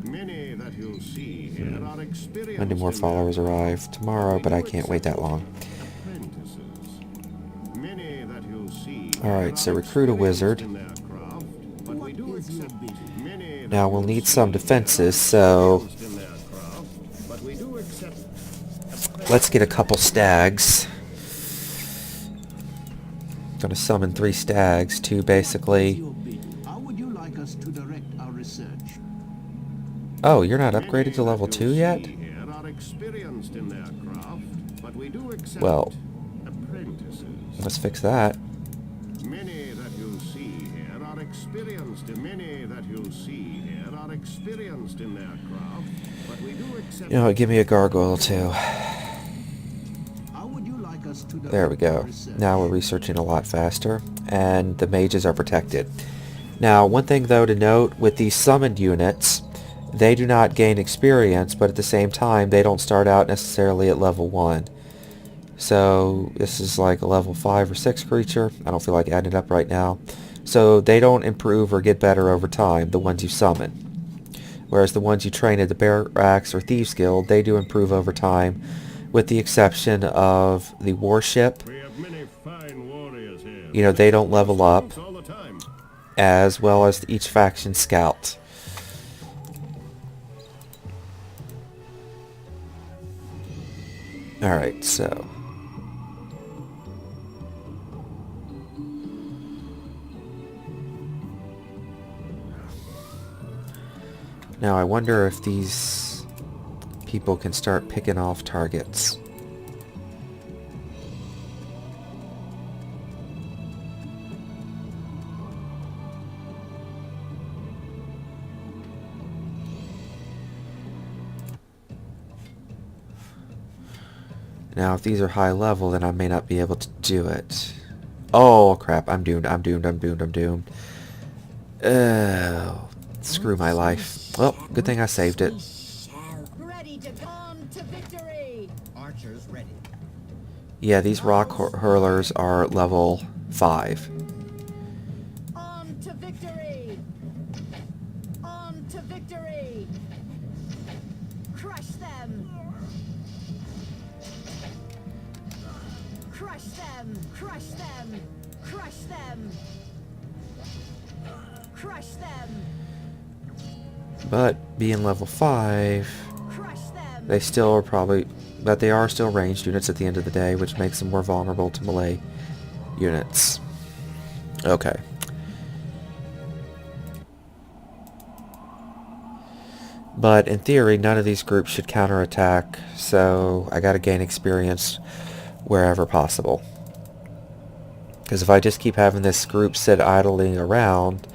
Speaker 6: Many that you'll see here are experienced.
Speaker 1: when do more followers arrive? Tomorrow, but I can't wait that long.
Speaker 6: Many that you'll see.
Speaker 1: Alright, so recruit a wizard. Now we'll need some defenses, so let's get a couple stags. Gonna summon 3 stags to basically...
Speaker 3: How would you like us to direct our research?
Speaker 1: Oh, you're not upgraded to level 2 yet? Well, let's fix that.
Speaker 6: Many that you'll see here are experienced. Many that you'll see here are experienced in their craft, but we do accept.
Speaker 1: You know what, give me a gargoyle too.
Speaker 3: How would you like us to direct
Speaker 1: There we
Speaker 3: our
Speaker 1: go.
Speaker 3: research?
Speaker 1: Now we're researching a lot faster, and the mages are protected. Now, one thing though to note, with these summoned units, they do not gain experience, but at the same time, they don't start out necessarily at level 1. So, this is like a level 5 or 6 creature. I don't feel like adding it up right now. So, they don't improve or get better over time, the ones you summon. Whereas the ones you train at the Barracks or Thieves Guild, they do improve over time, with the exception of the warship.
Speaker 6: We have many fine warriors here.
Speaker 1: You know, they don't level up,
Speaker 6: All the time.
Speaker 1: as well as each faction scout. Alright, so... now I wonder if these people can start picking off targets. Now, if these are high level, then I may not be able to do it. Oh, crap. I'm doomed. I'm doomed. I'm doomed. I'm doomed. Oh, screw my life. Well, good thing I saved it.
Speaker 2: Ready to on to victory!
Speaker 3: Archers ready.
Speaker 1: Yeah, these rock hurlers are level 5.
Speaker 2: On to victory! On to victory! Crush them! Crush them! Crush them! Crush them! Crush them!
Speaker 1: But being level 5,
Speaker 2: Crush them!
Speaker 1: they still are probably... but they are still ranged units at the end of the day, which makes them more vulnerable to melee units. Okay. But in theory, none of these groups should counterattack, so I gotta gain experience wherever possible. Because if I just keep having this group sit idling around,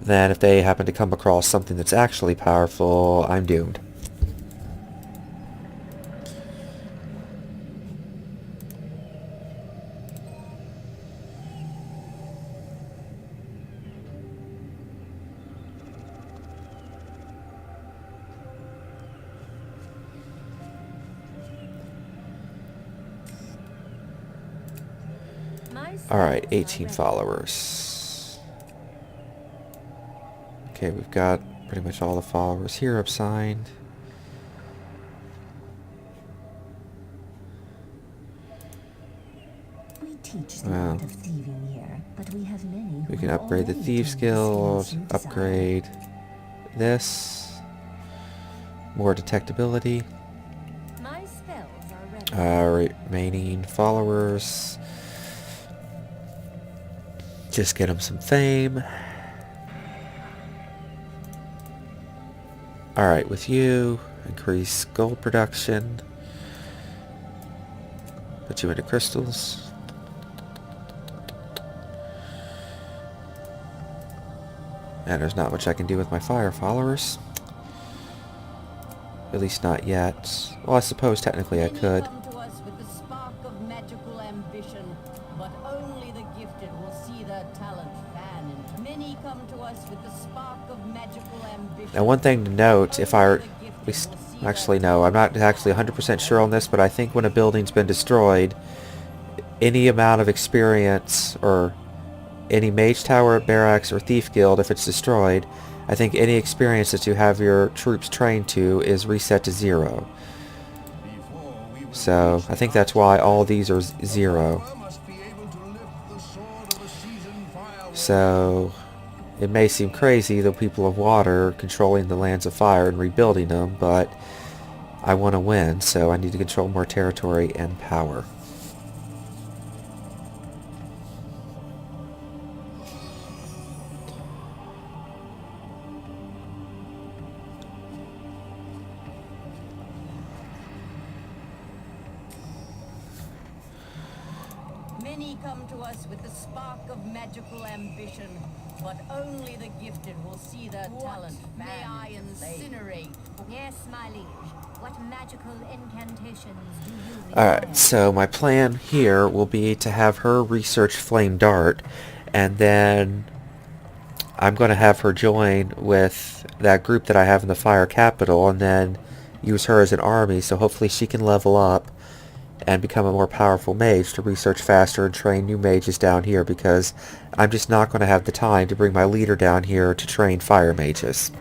Speaker 1: then if they happen to come across something that's actually powerful, I'm doomed. Alright, 18 followers. Okay, we've got pretty much all the followers here assigned.
Speaker 5: We teach the
Speaker 1: Wow.
Speaker 5: art of thieving here, but we have many who
Speaker 1: We can
Speaker 5: have
Speaker 1: upgrade the
Speaker 5: already
Speaker 1: Thieves
Speaker 5: turned the skills
Speaker 1: Guild,
Speaker 5: you desire.
Speaker 1: upgrade this, more detectability,
Speaker 2: My spells are ready.
Speaker 1: remaining followers, just get them some fame. Alright, with you, increase gold production. Put you into crystals. And there's not much I can do with my fire followers. At least not yet. Well, I suppose technically I could.
Speaker 2: Many come to us with the spark of magical ambition, but only the gifted will see their talent fan. And many come to us with the spark of magical ambition.
Speaker 1: Now, one thing to note, if I... Actually, no, I'm not actually 100% sure on this, but I think when a building's been destroyed, any amount of experience, or any mage tower, barracks, or thief guild, if it's destroyed, I think any experience that you have your troops trained to is reset to 0. So, I think that's why all these are 0. So, it may seem crazy, the people of water controlling the lands of fire and rebuilding them, but I want to win, so I need to control more territory and power.
Speaker 2: Many come to us with the spark of magical ambition, but only the gifted will see their talent. May I incinerate?
Speaker 8: Yes, my liege. What magical incantations do you require?
Speaker 1: Alright, so my plan here will be to have her research Flame Dart, and then I'm going to have her join with that group that I have in the Fire Capital, and then use her as an army, so hopefully she can level up and become a more powerful mage to research faster and train new mages down here, because I'm just not going to have the time to bring my leader down here to train fire mages.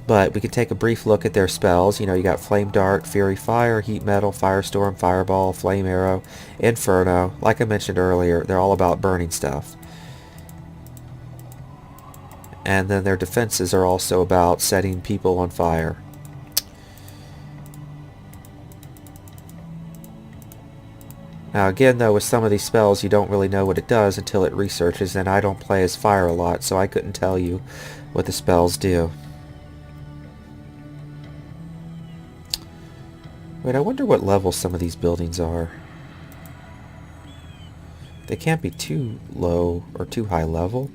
Speaker 1: But we can take a brief look at their spells. You know, you got Flame Dart, Fury Fire, Heat Metal, Firestorm, Fireball, Flame Arrow, Inferno. Like I mentioned earlier, they're all about burning stuff. And then their defenses are also about setting people on fire. Now again though, with some of these spells you don't really know what it does until it researches, and I don't play as fire a lot, so I couldn't tell you what the spells do. Wait, I wonder what level some of these buildings are. They can't be too low or too high level.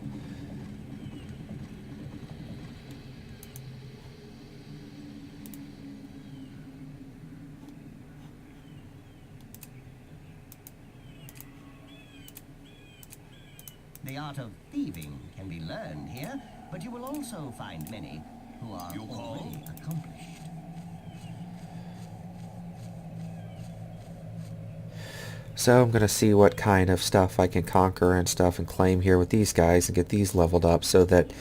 Speaker 7: The art of thieving can be learned here, but you will also find many who are already accomplished.
Speaker 1: So I'm going to see what kind of stuff I can conquer and stuff and claim here with these guys and get these leveled up so that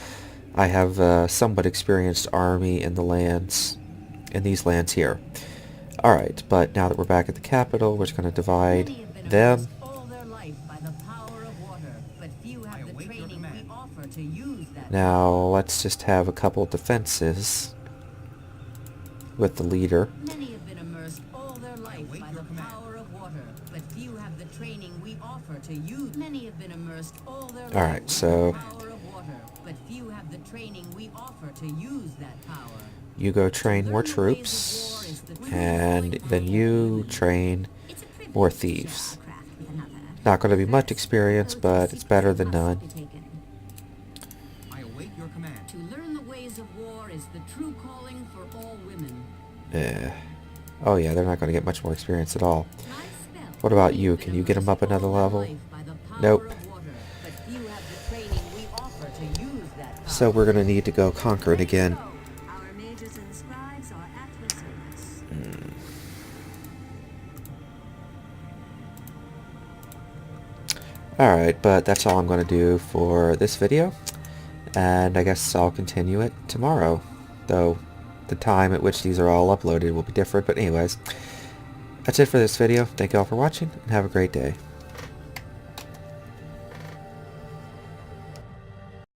Speaker 1: I have a somewhat experienced army in the lands, in these lands here. Alright, but now that we're back at the capital, we're just going to divide them. Now let's just have a couple defenses with the leader.
Speaker 2: Many have been immersed all their life by the power of water, but few have the training we offer to use. Many have been immersed all their life
Speaker 1: Alright, so
Speaker 2: by the power of water, but few have the training we offer to use that power.
Speaker 1: you go train more troops, and then you train more thieves. Not going to be much experience, but it's better than none.
Speaker 3: I await your command.
Speaker 2: To learn the ways of war is the true calling for all women.
Speaker 1: Oh yeah, they're not going to get much more experience at all. What about you? Can you get them up another level? Nope. So we're going to need to go conquer it again.
Speaker 8: Our mages and scribes are at your service.
Speaker 1: Alright, but that's all I'm going to do for this video. And I guess I'll continue it tomorrow. Though the time at which these are all uploaded will be different. But anyways, that's it for this video. Thank you all for watching, and have a great day.